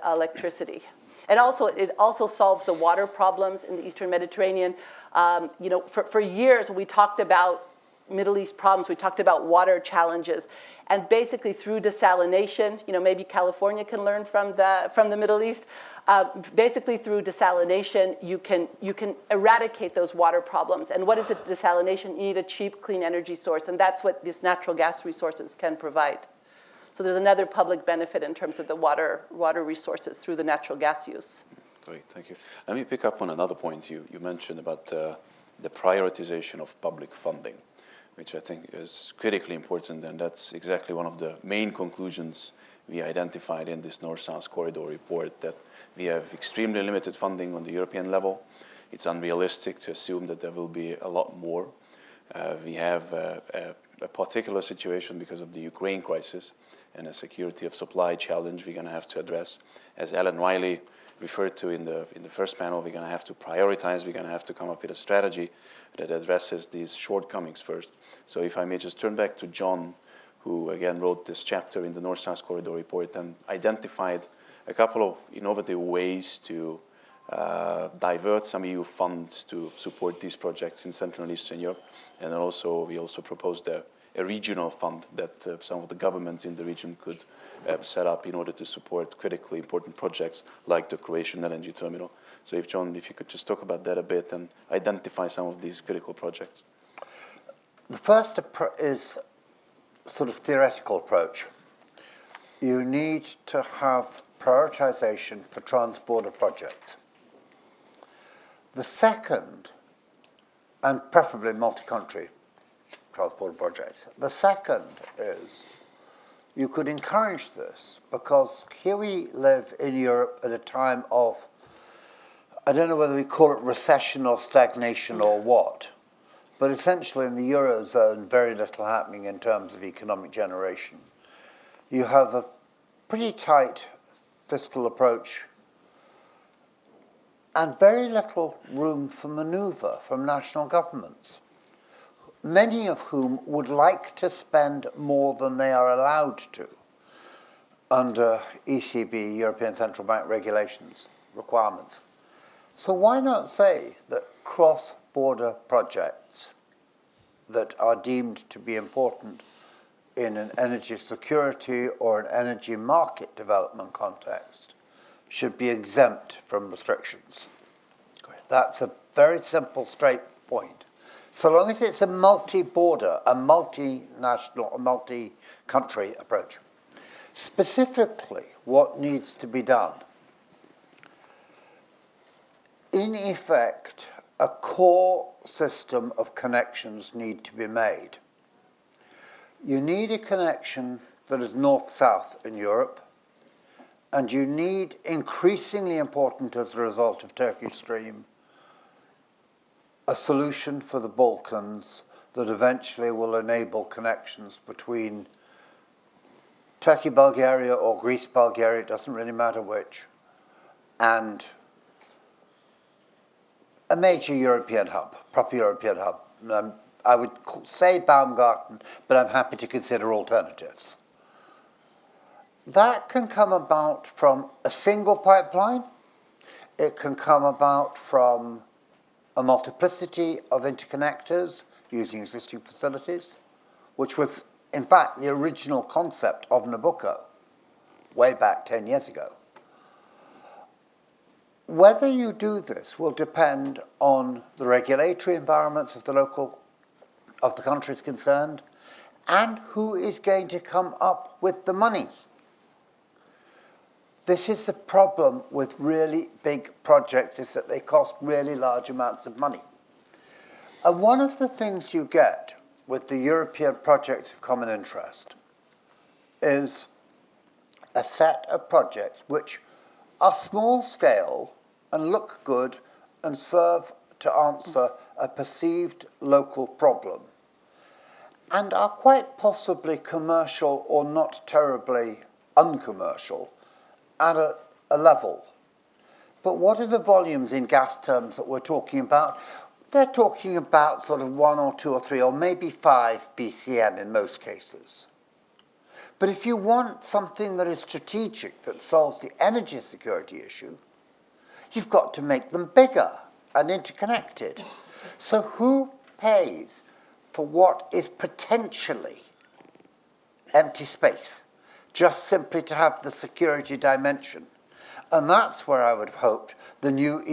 Speaker 6: electricity. And also, it also solves the water problems in the Eastern Mediterranean. For years, when we talked about Middle East problems, we talked about water challenges. And basically, through desalination, maybe California can learn from the Middle East. Basically, through desalination, you can eradicate those water problems. And what is it, desalination? You need a cheap, clean energy source. And that's what these natural gas resources can provide. So there's another public benefit in terms of the water resources through the natural gas use.
Speaker 1: Great, thank you. Let me pick up on another point you mentioned about the prioritization of public funding, which I think is critically important, and that's exactly one of the main conclusions we identified in this North-South corridor report, that we have extremely limited funding on the European level. It's unrealistic to assume that there will be a lot more. We have a particular situation because of the Ukraine crisis and a security of supply challenge we're going to have to address. As Alan Riley referred to in the first panel, we're going to have to prioritize, we're going to have to come up with a strategy that addresses these shortcomings first. So if I may just turn back to John, who again wrote this chapter in the North-South Corridor report and identified a couple of innovative ways to divert some EU funds to support these projects in Central and Eastern Europe. And then also, we also proposed a regional fund that some of the governments in the region could set up in order to support critically important projects like the Croatian LNG terminal. So if John, if you could just talk about that a bit and identify some of these critical projects.
Speaker 4: The first is sort of theoretical approach. You need to have prioritization for trans-border projects. The second, and preferably multi-country trans-border projects. The second is you could encourage this because here we live in Europe at a time of, I don't know whether we call it recession or stagnation or what, but essentially in the Eurozone, very little happening in terms of economic generation. You have a pretty tight fiscal approach and very little room for maneuver from national governments, many of whom would like to spend more than they are allowed to under ECB, European Central Bank regulations, requirements. So why not say that cross-border projects that are deemed to be important in an energy security or an energy market development context should be exempt from restrictions? That's a very simple, straight point. So long as it's a multi-border, a multinational, a multi-country approach. Specifically, what needs to be done? In effect, a core system of connections need to be made. You need a connection that is north-south in Europe, and you need, increasingly important as a result of Turkish Stream, a solution for the Balkans that eventually will enable connections between Turkey, Bulgaria, or Greece, Bulgaria, it doesn't really matter which, and a major European hub, proper European hub. I would say Baumgarten, but I'm happy to consider alternatives. That can come about from a single pipeline. It can come about from a multiplicity of interconnectors using existing facilities, which was, in fact, the original concept of Nabucco way back 10 years ago. Whether you do this will depend on the regulatory environments of the countries concerned and who is going to come up with the money. This is the problem with really big projects, is that they cost really large amounts of money. And one of the things you get with the European projects of common interest is a set of projects which are small scale and look good and serve to answer a perceived local problem, and are quite possibly commercial or not terribly uncommercial at a level. But what are the volumes in gas terms that we're talking about? They're talking about sort of 1 or 2 or 3 or maybe 5 BCM in most cases. But if you want something that is strategic, that solves the energy security issue, you've got to make them bigger and interconnected. So who pays for what is potentially empty space, just simply to have the security dimension? And that's where I would have hoped the new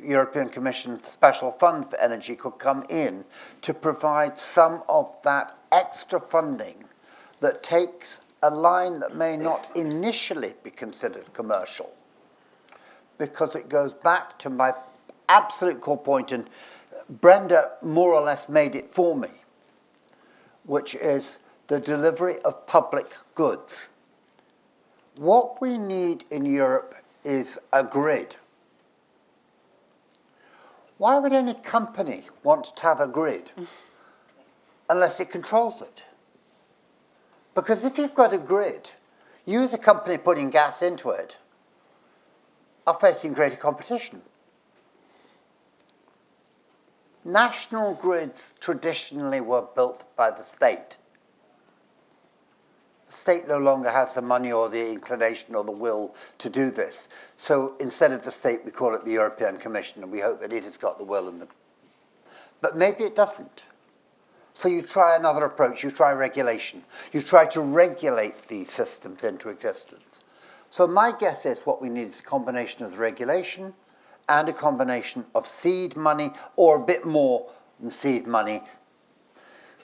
Speaker 4: European Commission Special Fund for Energy could come in to provide some of that extra funding that takes a line that may not initially be considered commercial, because it goes back to my absolute core point, and Brenda more or less made it for me, which is the delivery of public goods. What we need in Europe is a grid. Why would any company want to have a grid unless it controls it? Because if you've got a grid, you as a company putting gas into it are facing greater competition. National grids traditionally were built by the state. The state no longer has the money or the inclination or the will to do this. So instead of the state, we call it the European Commission, and we hope that it has got the will and the... But maybe it doesn't. So you try another approach, you try regulation. You try to regulate these systems into existence. So my guess is what we need is a combination of regulation and a combination of seed money, or a bit more than seed money,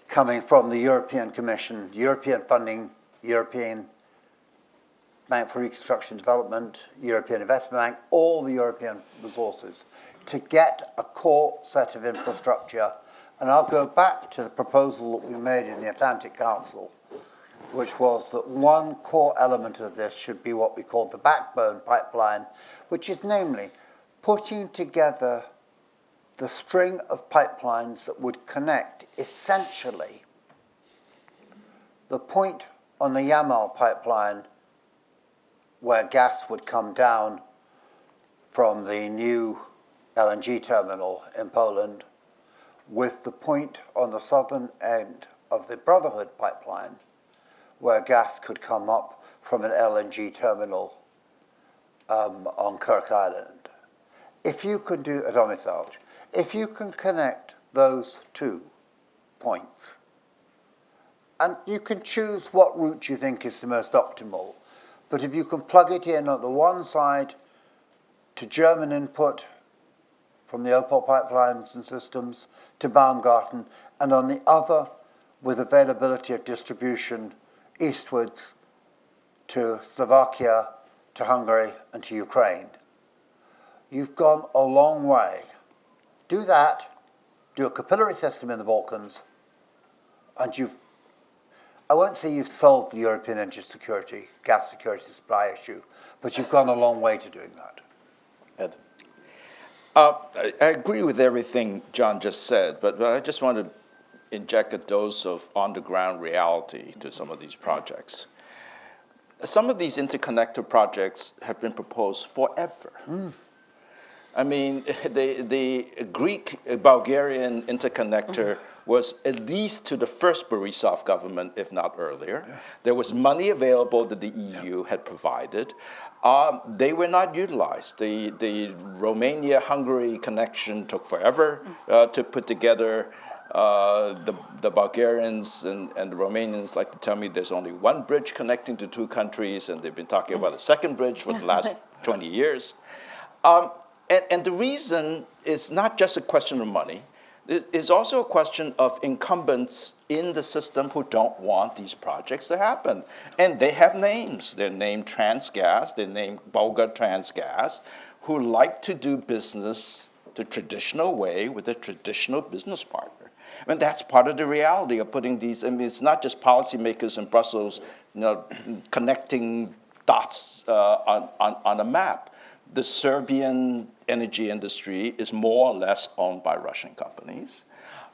Speaker 4: coming from the European Commission, European funding, European Bank for Reconstruction and Development, European Investment Bank, all the European resources, to get a core set of infrastructure. And I'll go back to the proposal that we made in the Atlantic Council, which was that one core element of this should be what we call the backbone pipeline, which is namely putting together the string of pipelines that would connect essentially the point on the Yamal pipeline where gas would come down from the new LNG terminal in Poland with the point on the southern end of the Brotherhood pipeline where gas could come up from an LNG terminal on Kirk Island. If you can do at Omisalj, if you can connect those 2 points, and you can choose what route you think is the most optimal, but if you can plug it in on the one side to German input from the Opal pipelines and systems to Baumgarten, and on the other with availability of distribution eastwards to Slovakia, to Hungary, and to Ukraine, you've gone a long way. Do that, do a capillary system in the Balkans, and I won't say you've solved the European energy security, gas security supply issue, but you've gone a long way to doing that.
Speaker 1: Ed?
Speaker 5: I agree with everything John just said, but I just want to inject a dose of on-the-ground reality to some of these projects. Some of these interconnector projects have been proposed forever. I mean, the Greek-Bulgarian interconnector was at least to the first Borisov government, if not earlier. Yeah. There was money available that the EU had provided. They were not utilized. The Romania-Hungary connection took forever to put together. The Bulgarians and the Romanians like to tell me there's only one bridge connecting the 2 countries, and they've been talking about a second bridge for the last 20 years. And the reason is not just a question of money. It's also a question of incumbents in the system who don't want these projects to happen. And they have names. They're named Transgas, they're named Bulgar Transgas, who like to do business the traditional way with a traditional business partner. I mean, that's part of the reality of putting these, I mean, it's not just policymakers in Brussels, connecting dots on a map. The Serbian energy industry is more or less owned by Russian companies.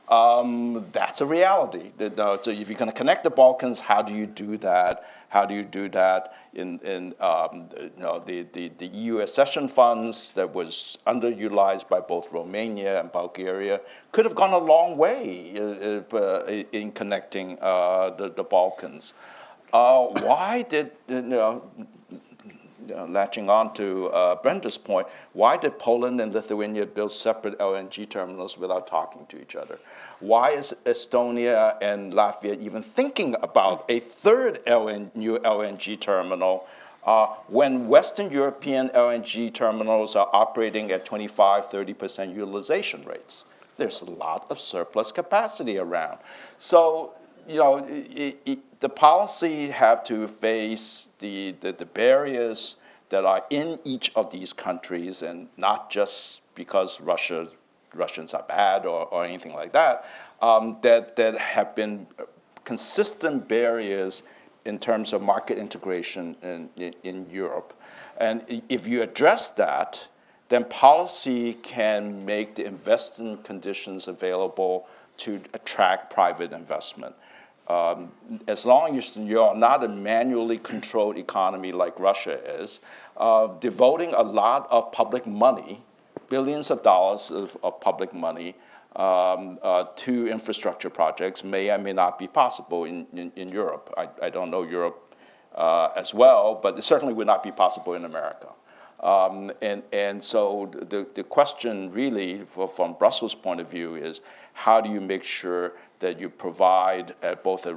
Speaker 5: That's a reality. So if you're going to connect the Balkans, how do you do that? How do you do that in the EU accession funds that was underutilized by both Romania and Bulgaria could have gone a long way in connecting the Balkans. Why did, latching on to Brenda's point, why did Poland and Lithuania build separate LNG terminals without talking to each other? Why is Estonia and Latvia even thinking about a third new LNG terminal when Western European LNG terminals are operating at 25–30% utilization rates? There's a lot of surplus capacity around. So, the policy have to face the barriers that are in each of these countries, and not just because Russia Russians are bad or anything like that, that have been consistent barriers in terms of market integration in Europe. And if you address that, then policy can make the investment conditions available to attract private investment. As long as you're not a manually controlled economy like Russia is, devoting a lot of public money, billions of dollars of public money, to infrastructure projects may or may not be possible in Europe. I don't know Europe as well, but it certainly would not be possible in America. And so the question really from Brussels' point of view is how do you make sure that you provide at both a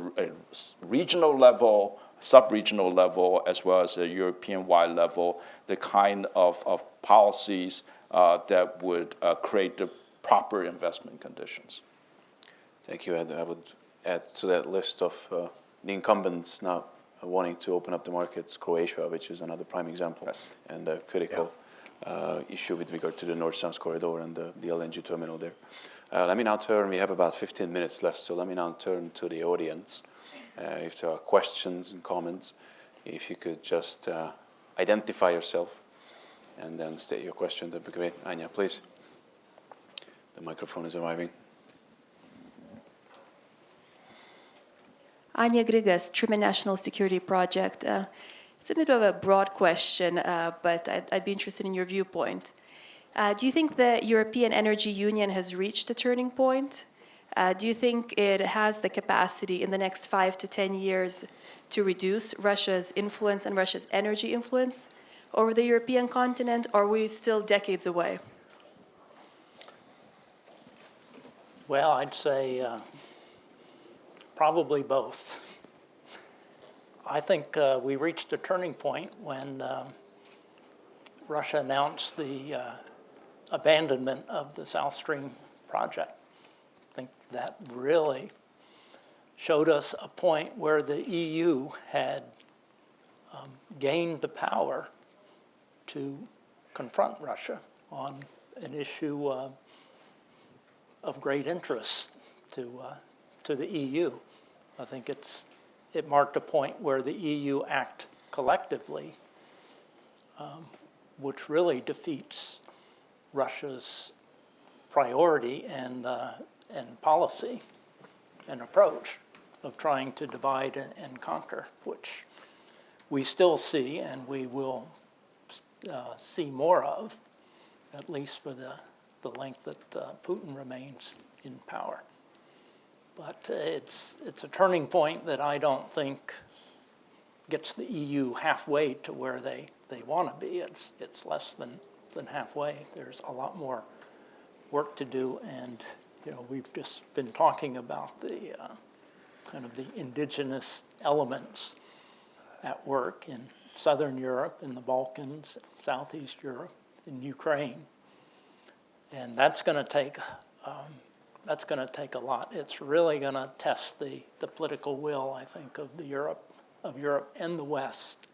Speaker 5: regional level, sub-regional level, as well as a European-wide level, the kind of policies that would create the proper investment conditions.
Speaker 1: Thank you, Ed. I would add to that list of the incumbents now wanting to open up the markets, Croatia, which is another prime example,
Speaker 5: Yes.
Speaker 1: and a critical issue with regard to the North-South corridor and the LNG terminal there. Let me now turn, we have about 15 minutes left, so let me now turn to the audience. If there are questions and comments, if you could just identify yourself and then state your question, that'd be great. Anya, please. The microphone is arriving.
Speaker 7: Anya Grigas, Truman National Security Project. It's a bit of a broad question, but I'd be interested in your viewpoint. Do you think the European Energy Union has reached a turning point? Do you think it has the capacity in the next 5 to 10 years to reduce Russia's influence and Russia's energy influence over the European continent, or are we still decades away?
Speaker 2: Well, I'd say probably both. I think we reached a turning point when Russia announced the abandonment of the South Stream project. I think that really showed us a point where the EU had gained the power to confront Russia on an issue of great interest to the EU. I think it marked a point where the EU act collectively, which really defeats Russia's priority and policy and approach of trying to divide and conquer, which we still see and we will see more of, at least for the length that Putin remains in power. But it's a turning point that I don't think gets the EU halfway to where they want to be. It's less than halfway. There's a lot more work to do, and we've just been talking about the kind of the indigenous elements at work in Southern Europe, in the Balkans, Southeast Europe, in Ukraine, and that's going to take a lot. It's really going to test the political will, I think, of Europe and the West,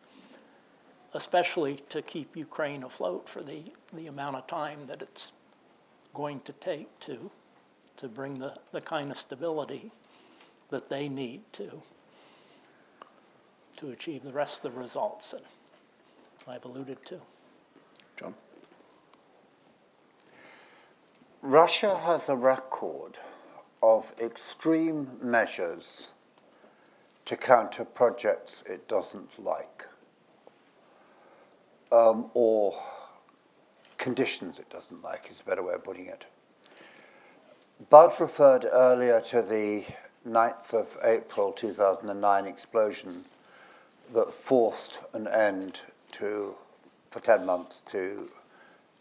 Speaker 2: especially to keep Ukraine afloat for the amount of time that it's going to take to bring the kind of stability that they need to achieve the rest of the results that I've alluded to.
Speaker 1: John?
Speaker 4: Russia has a record of extreme measures to counter projects it doesn't like, or conditions it doesn't like is a better way of putting it. Bud referred earlier to the 9th of April 2009 explosion that forced an end for 10 months to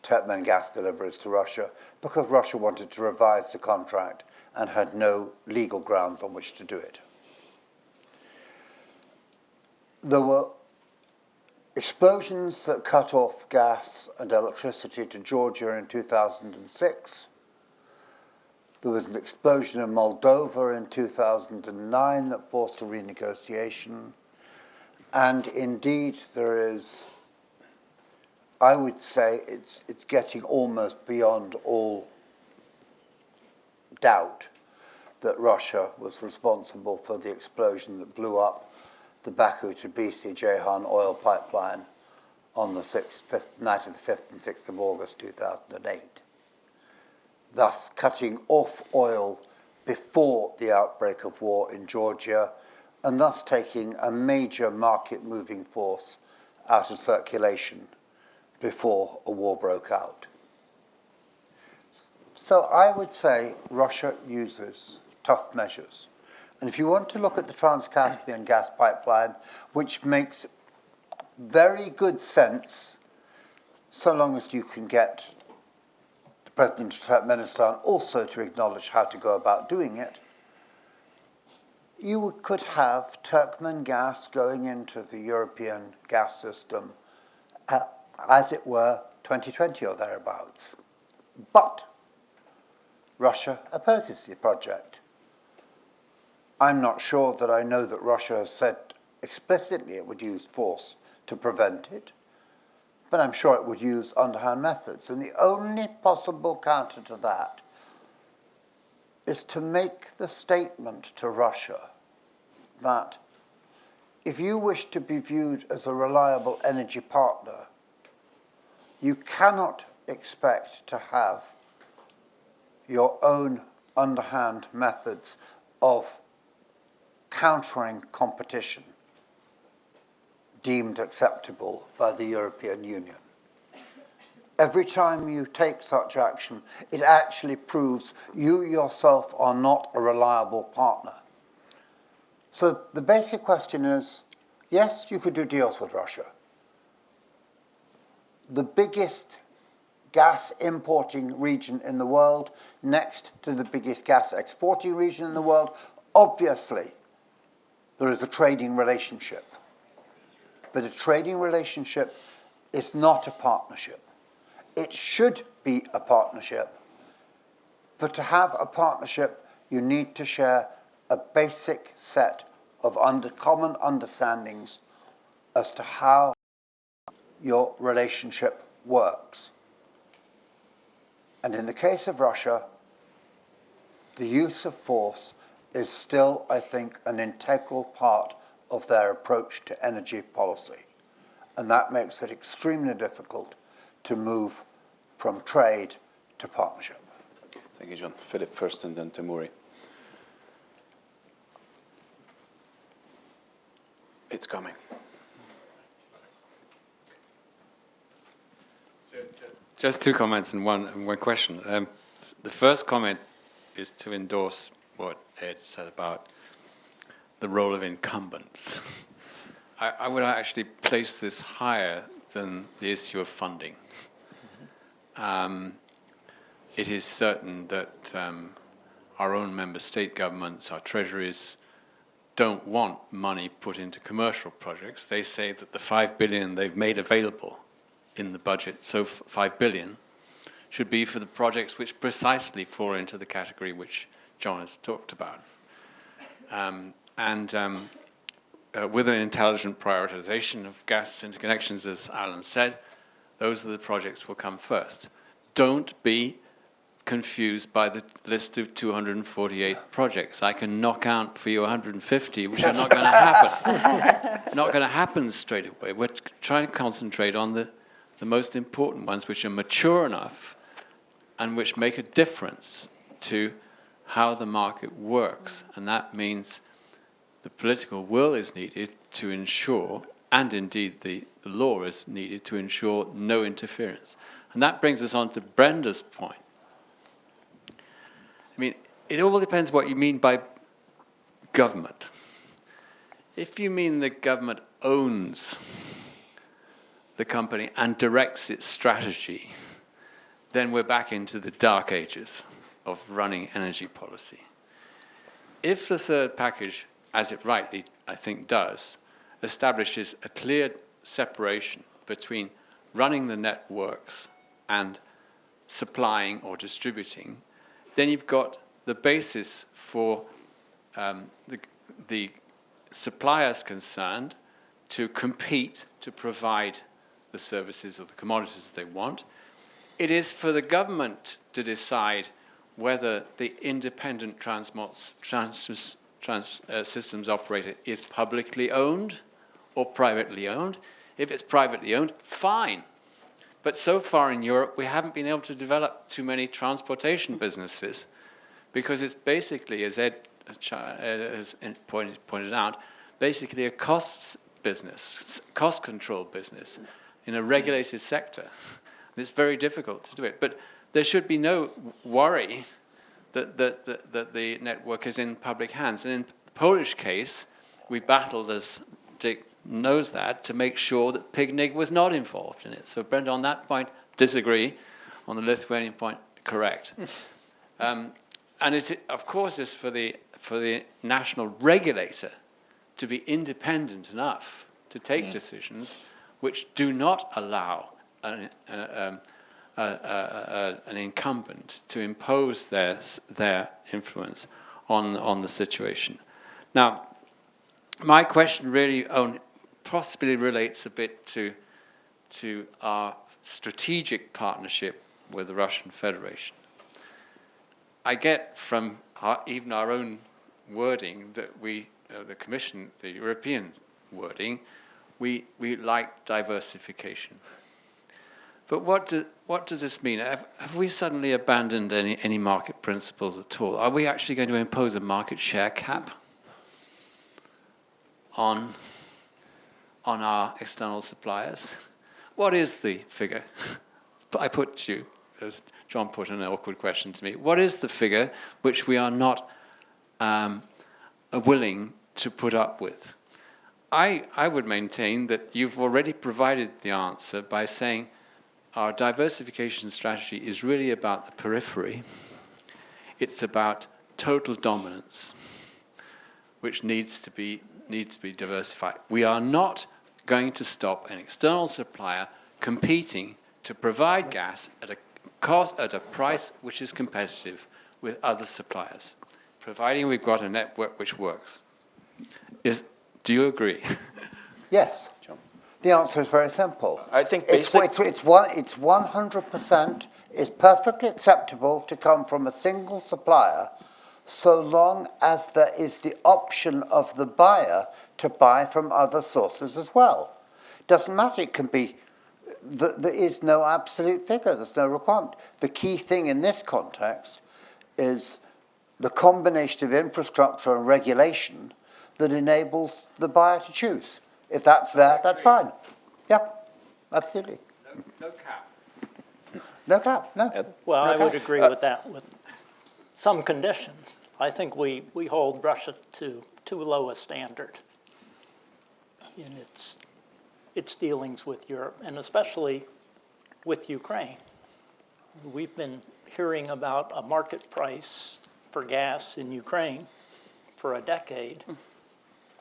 Speaker 4: Turkmen gas deliveries to Russia because Russia wanted to revise the contract and had no legal grounds on which to do it. There were explosions that cut off gas and electricity to Georgia in 2006. There was an explosion in Moldova in 2009 that forced a renegotiation. And indeed, there is, I would say, it's getting almost beyond all doubt that Russia was responsible for the explosion that blew up the Baku-Tbilisi-Ceyhan oil pipeline on the night of the 5th and 6th of August 2008, thus cutting off oil before the outbreak of war in Georgia, and thus taking a major market-moving force out of circulation before a war broke out. So I would say Russia uses tough measures. And if you want to look at the Trans-Caspian gas pipeline, which makes very good sense so long as you can get the President of Turkmenistan also to acknowledge how to go about doing it, you could have Turkmen gas going into the European gas system as it were 2020 or thereabouts. But Russia opposes the project. I'm not sure that I know that Russia has said explicitly it would use force to prevent it, but I'm sure it would use underhand methods. And the only possible counter to that is to make the statement to Russia that if you wish to be viewed as a reliable energy partner, you cannot expect to have your own underhand methods of countering competition deemed acceptable by the European Union. Every time you take such action, it actually proves you yourself are not a reliable partner. So the basic question is, yes, you could do deals with Russia. The biggest gas importing region in the world, next to the biggest gas exporting region in the world, obviously there is a trading relationship. But a trading relationship is not a partnership. It should be a partnership, but to have a partnership, you need to share a basic set of common understandings as to how your relationship works. And in the case of Russia, the use of force is still, I think, an integral part of their approach to energy policy. And that makes it extremely difficult to move from trade to partnership.
Speaker 1: Thank you, John. Philip first and then Temuri. It's coming.
Speaker 8: Just two comments and one question. The first comment is to endorse what Ed said about the role of incumbents. I would actually place this higher than the issue of funding. It is certain that our own member state governments, our treasuries, don't want money put into commercial projects. They say that the 5 billion they've made available in the budget, so 5 billion, should be for the projects which precisely fall into the category which John has talked about. With an intelligent prioritization of gas interconnections, as Alan said, those are the projects will come first. Don't be confused by the list of 248 projects. I can knock out for you 150, which are not going to happen. Not going to happen straight away. We're trying to concentrate on the most important ones, which are mature enough and which make a difference to how the market works. And that means the political will is needed to ensure, and indeed the law is needed to ensure no interference. And that brings us on to Brenda's point. I mean, it all depends what you mean by government. If you mean the government owns the company and directs its strategy, then we're back into the dark ages of running energy policy. If the third package, as it rightly, I think, does, establishes a clear separation between running the networks and supplying or distributing, then you've got the basis for the suppliers concerned to compete to provide the services or the commodities they want. It is for the government to decide whether the independent systems operator is publicly owned or privately owned. If it's privately owned, fine. But so far in Europe, we haven't been able to develop too many transportation businesses because it's basically, as Ed has pointed out, basically a costs business, cost control business in a regulated sector. And it's very difficult to do it. But there should be no worry that the network is in public hands. And in the Polish case, we battled, as Dick knows that, to make sure that PGNiG was not involved in it. So Brent, on that point, disagree. On the Lithuanian point, correct. And it, of course, is for the national regulator to be independent enough to take decisions which do not allow an incumbent to impose their influence on the situation. Now, my question really possibly relates a bit to our strategic partnership with the Russian Federation. I get from even our own wording that the Commission, the European wording, we like diversification. But what does this mean? Have we suddenly abandoned any market principles at all? Are we actually going to impose a market share cap on our external suppliers? What is the figure? I put to you, as John put an awkward question to me, what is the figure which we are not willing to put up with? I would maintain that you've already provided the answer by saying our diversification strategy is really about the periphery. It's about total dominance, which needs to be diversified. We are not going to stop an external supplier competing to provide gas at a price which is competitive with other suppliers, providing we've got a network which works. Do you agree?
Speaker 4: Yes. The answer is very simple.
Speaker 5: I think
Speaker 4: it's 100%. It's perfectly acceptable to come from a single supplier, so long as there is the option of the buyer to buy from other sources as well. Doesn't matter. It can be. There is no absolute figure. There's no requirement. The key thing in this context is the combination of infrastructure and regulation that enables the buyer to choose. If that's there, that's fine. Yeah, absolutely.
Speaker 8: No cap.
Speaker 4: No cap, no.
Speaker 2: Well,
Speaker 4: no
Speaker 2: I would
Speaker 4: cap.
Speaker 2: agree with that, with some conditions. I think we hold Russia to too low a standard in its dealings with Europe, and especially with Ukraine. We've been hearing about a market price for gas in Ukraine for a decade,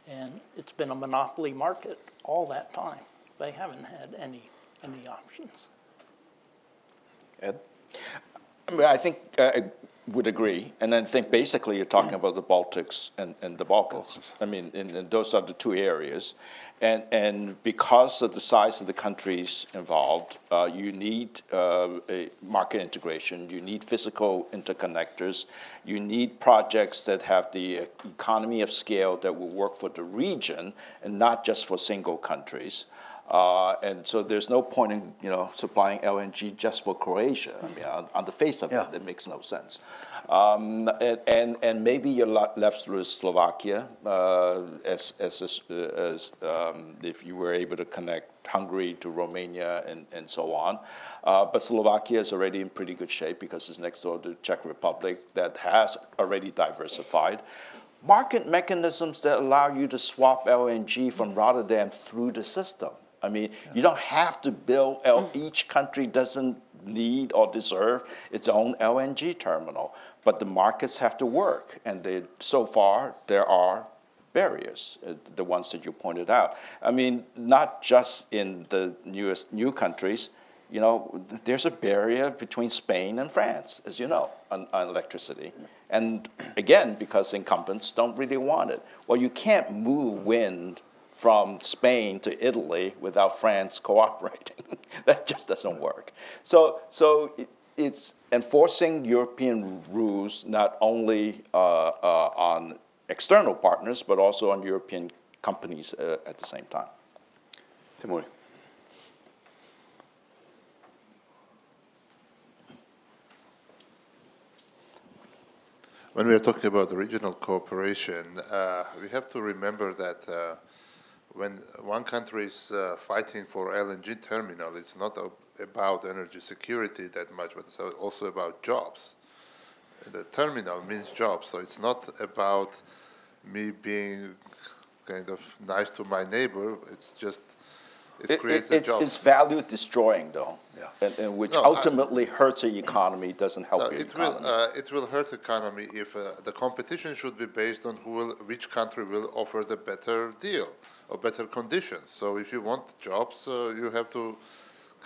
Speaker 2: and it's been a monopoly market all that time. They haven't had any options.
Speaker 5: Ed? I mean, I think I would agree, and I think basically you're talking about the Baltics and the Balkans. I mean, and those are the two areas, and because of the size of the countries involved, you need a market integration. You need physical interconnectors. You need projects that have the economy of scale that will work for the region and not just for single countries. And so there's no point in supplying LNG just for Croatia. I mean, on the face of it makes no sense. And maybe you're left with Slovakia as if you were able to connect Hungary to Romania and so on. But Slovakia is already in pretty good shape because it's next door to the Czech Republic that has already diversified. Market mechanisms that allow you to swap LNG from Rotterdam through the system. I mean, you don't have to build, each country doesn't need or deserve its own LNG terminal, but the markets have to work. And so far, there are barriers, the ones that you pointed out. I mean, not just in the new countries, there's a barrier between Spain and France, as you know, on electricity. And again, because incumbents don't really want it. Well, you can't move wind from Spain to Italy without France cooperating. That just doesn't work. So it's enforcing European rules not only on external partners, but also on European companies at the same time.
Speaker 1: Timuri.
Speaker 9: When we are talking about regional cooperation, we have to remember that when one country is fighting for LNG terminal, it's not about energy security that much, but it's also about jobs. The terminal means jobs, so it's not about me being kind of nice to my neighbor. It's just it creates a job.
Speaker 5: It's value destroying, though, and which ultimately hurts the economy, doesn't help the economy.
Speaker 9: It will hurt the economy if the competition should be based on which country will offer the better deal or better conditions. So if you want jobs, you have to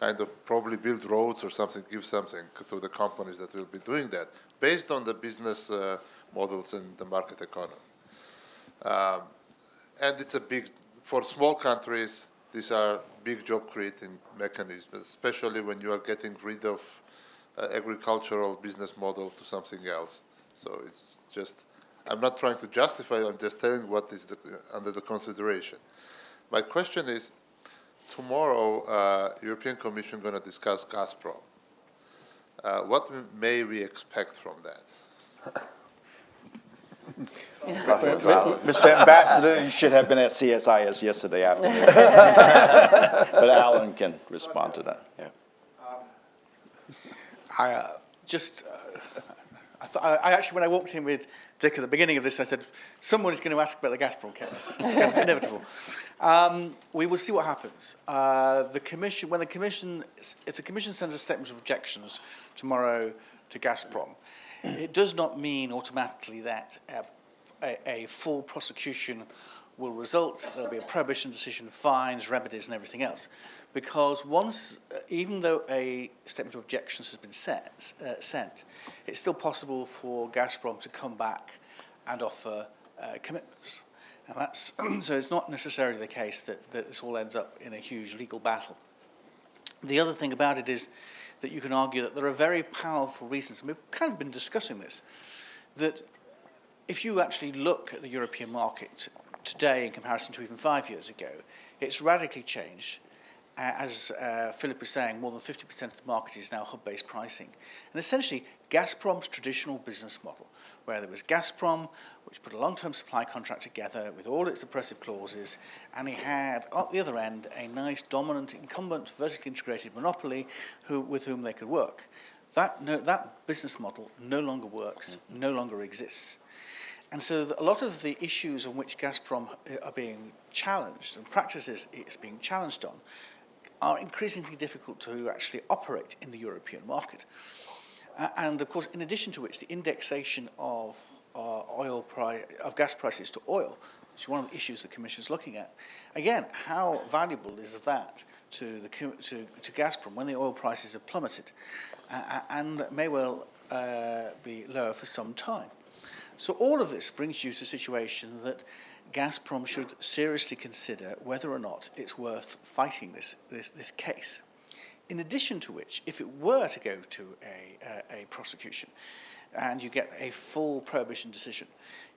Speaker 9: kind of probably build roads or something, give something to the companies that will be doing that, based on the business models and the market economy. And it's for small countries, these are big job creating mechanisms, especially when you are getting rid of agricultural business model to something else. So it's just, I'm not trying to justify, I'm just telling what is under the consideration. My question is, tomorrow, European Commission going to discuss Gazprom. What may we expect from that?
Speaker 5: Mr. Ambassador, you should have been at CSIS yesterday afternoon. But Alan can respond to that. Yeah.
Speaker 10: I actually, when I walked in with Dick at the beginning of this, I said, someone is going to ask about the Gazprom case. It's kind of inevitable. We will see what happens. If the Commission sends a statement of objections tomorrow to Gazprom, it does not mean automatically that a full prosecution will result. There'll be a prohibition decision, fines, remedies, and everything else. Because even though a statement of objections has been sent, it's still possible for Gazprom to come back and offer commitments. And that's so it's not necessarily the case that this all ends up in a huge legal battle. The other thing about it is that you can argue that there are very powerful reasons, and we've kind of been discussing this, that if you actually look at the European market today in comparison to even 5 years ago, it's radically changed. As Philip was saying, more than 50% of the market is now hub-based pricing. And essentially, Gazprom's traditional business model, where there was Gazprom, which put a long-term supply contract together with all its oppressive clauses, and he had, at the other end, a nice, dominant, incumbent, vertically integrated monopoly with whom they could work. That business model no longer works, no longer exists. And so a lot of the issues on which Gazprom are being challenged, and practices it's being challenged on, are increasingly difficult to actually operate in the European market. And of course, in addition to which, the indexation of gas prices to oil, which is one of the issues the Commission is looking at. Again, how valuable is that to Gazprom when the oil prices have plummeted and may well be lower for some time? So all of this brings you to a situation that Gazprom should seriously consider whether or not it's worth fighting this case. In addition to which, if it were to go to a prosecution and you get a full prohibition decision,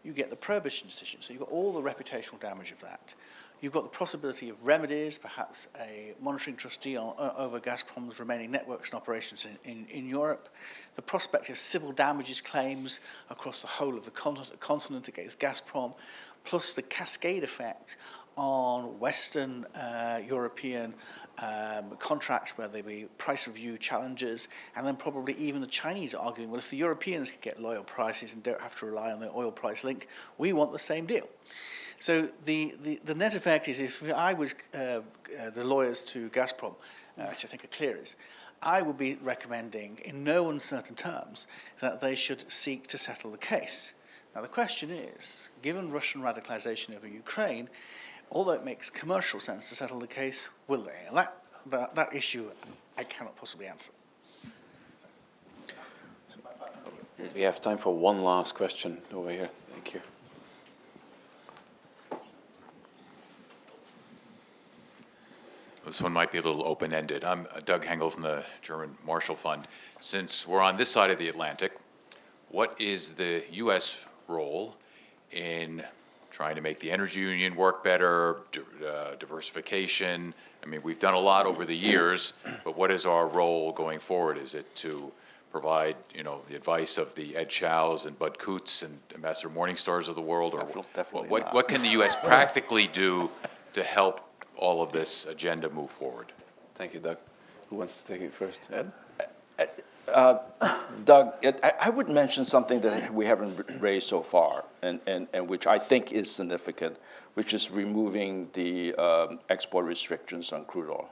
Speaker 10: you get the prohibition decision, so you've got all the reputational damage of that. You've got the possibility of remedies, perhaps a monitoring trustee over Gazprom's remaining networks and operations in Europe, the prospect of civil damages claims across the whole of the continent against Gazprom, plus the cascade effect on Western European contracts where there be price review challenges, and then probably even the Chinese arguing, well, if the Europeans can get loyal prices and don't have to rely on the oil price link, we want the same deal. So the net effect is, if I was the lawyers to Gazprom, which I think are clear, is I would be recommending in no uncertain terms that they should seek to settle the case. Now the question is, given Russian radicalization over Ukraine, although it makes commercial sense to settle the case, will they? And that issue I cannot possibly answer.
Speaker 1: We have time for one last question over here. Thank you.
Speaker 11: This one might be a little open-ended. I'm Doug Hengel from the German Marshall Fund. Since we're on this side of the Atlantic, what is the U.S. role in trying to make the energy union work better, diversification? I mean, we've done a lot over the years, but what is our role going forward? Is it to provide, the advice of the Ed Chows and Bud Coots and Ambassador Morningstars of the world? Or
Speaker 5: Definitely
Speaker 11: what can the U.S. practically do to help all of this agenda move forward?
Speaker 1: Thank you, Doug. Who wants to take it first? Ed?
Speaker 5: Doug, I would mention something that we haven't raised so far, and which I think is significant, which is removing the export restrictions on crude oil.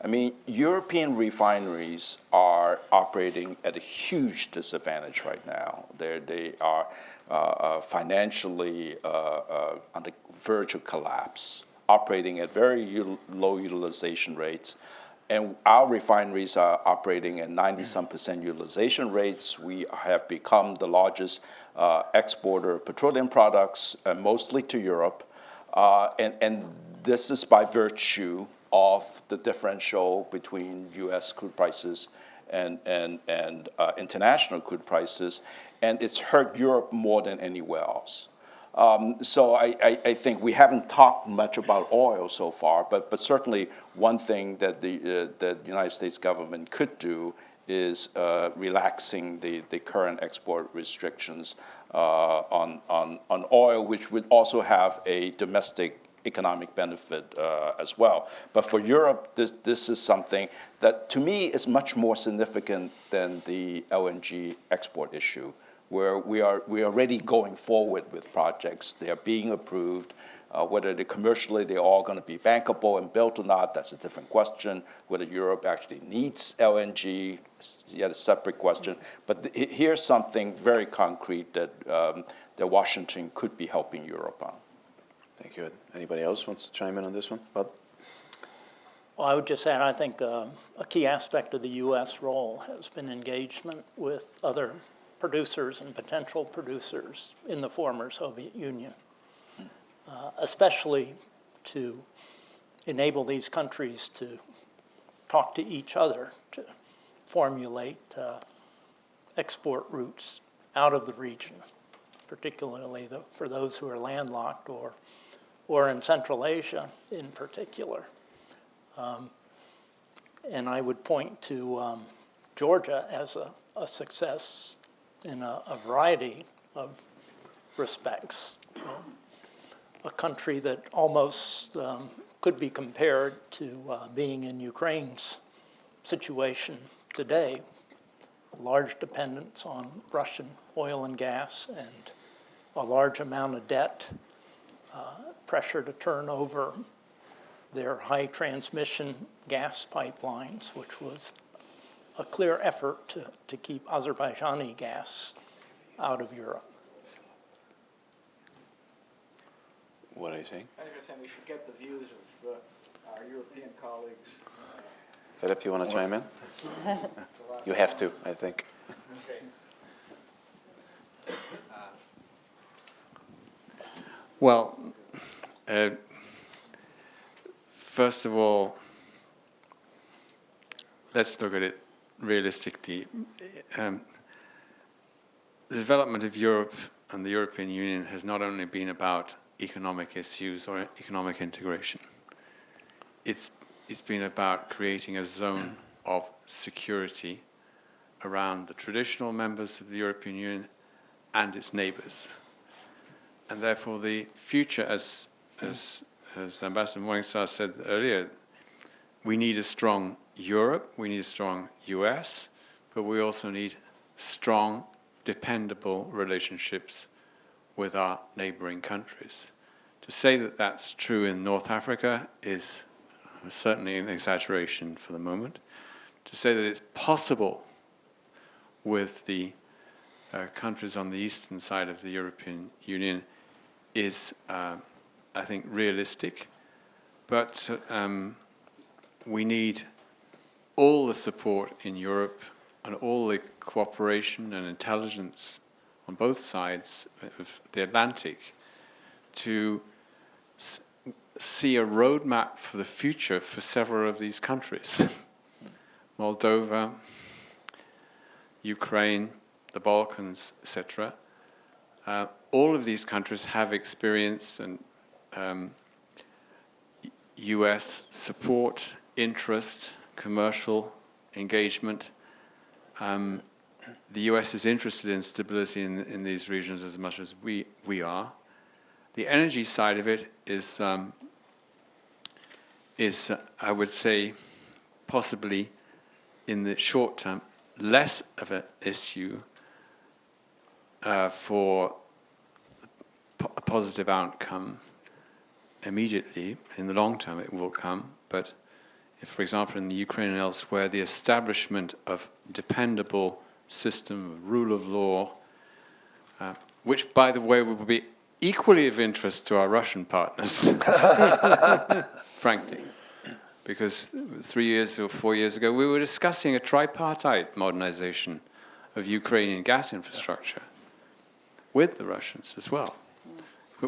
Speaker 5: I mean, European refineries are operating at a huge disadvantage right now. They are financially on the verge of collapse, operating at very low utilization rates. And our refineries are operating at 90-some% utilization rates. We have become the largest exporter of petroleum products, mostly to Europe. And this is by virtue of the differential between U.S. crude prices and international crude prices. And it's hurt Europe more than anywhere else. So I think we haven't talked much about oil so far, but certainly one thing that the United States government could do is relaxing the current export restrictions on oil, which would also have a domestic economic benefit as well. But for Europe, this is something that to me is much more significant than the LNG export issue, where we are already going forward with projects. They are being approved. Whether commercially they're all going to be bankable and built or not, that's a different question. Whether Europe actually needs LNG is yet a separate question. But here's something very concrete that Washington could be helping Europe on.
Speaker 1: Thank you. Anybody else wants to chime in on this one? Bud?
Speaker 2: Well, I would just add, I think a key aspect of the U.S. role has been engagement with other producers and potential producers in the former Soviet Union, especially to enable these countries to talk to each other, to formulate export routes out of the region, particularly for those who are landlocked or in Central Asia in particular. And I would point to Georgia as a success in a variety of respects. A country that almost could be compared to being in Ukraine's situation today, large dependence on Russian oil and gas and a large amount of debt, pressure to turn over their high transmission gas pipelines, which was a clear effort to keep Azerbaijani gas out of Europe.
Speaker 1: What are you saying?
Speaker 3: I was saying we should get the views of our European colleagues.
Speaker 1: Philip, you want to chime in? You have to, I think.
Speaker 8: Well, first of all, let's look at it realistically. The development of Europe and the European Union has not only been about economic issues or economic integration. It's been about creating a zone of security around the traditional members of the European Union and its neighbors. And therefore the future, as Ambassador Morningstar said earlier, we need a strong Europe, we need a strong US, but we also need strong, dependable relationships with our neighboring countries. To say that that's true in North Africa is certainly an exaggeration for the moment. To say that it's possible with the countries on the eastern side of the European Union is, I think, realistic. But we need all the support in Europe and all the cooperation and intelligence on both sides of the Atlantic to see a roadmap for the future for several of these countries. Moldova, Ukraine, the Balkans, etc. All of these countries have experienced and US support, interest, commercial engagement. The US is interested in stability in these regions as much as we are. The energy side of it is I would say, possibly in the short term, less of an issue for a positive outcome immediately. In the long term, it will come. But if, for example, in the Ukraine and elsewhere, the establishment of dependable system of rule of law, which, by the way, will be equally of interest to our Russian partners, frankly, because 3 years or 4 years ago, we were discussing a tripartite modernization of Ukrainian gas infrastructure with the Russians as well,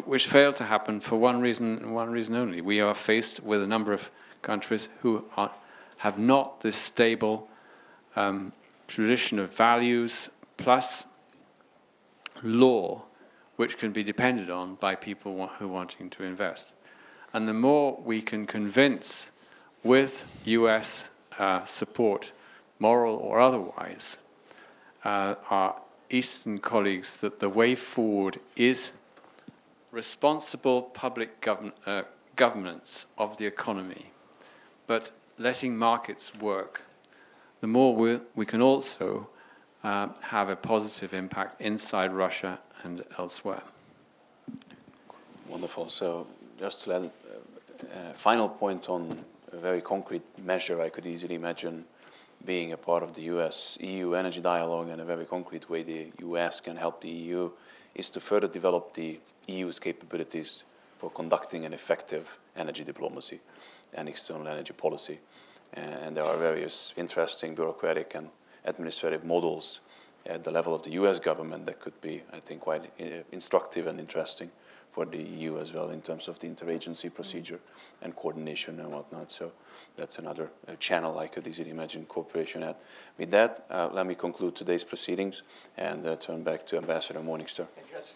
Speaker 8: which failed to happen for one reason and one reason only. We are faced with a number of countries who have not this stable tradition of values plus law which can be depended on by people who are wanting to invest. And the more we can convince with US support, moral or otherwise, our Eastern colleagues that the way forward is responsible public governance of the economy, but letting markets work, the more we can also have a positive impact inside Russia and elsewhere.
Speaker 1: Wonderful. So just to let a final point on a very concrete measure, I could easily imagine being a part of the US-EU energy dialogue in a very concrete way. The US can help the EU is to further develop the EU's capabilities for conducting an effective energy diplomacy and external energy policy. And there are various interesting bureaucratic and administrative models at the level of the US government that could be, I think, quite instructive and interesting for the EU as well in terms of the interagency procedure and coordination and whatnot. So that's another channel I could easily imagine cooperation at. With that, let me conclude today's proceedings and turn back to Ambassador Morningstar.
Speaker 3: And just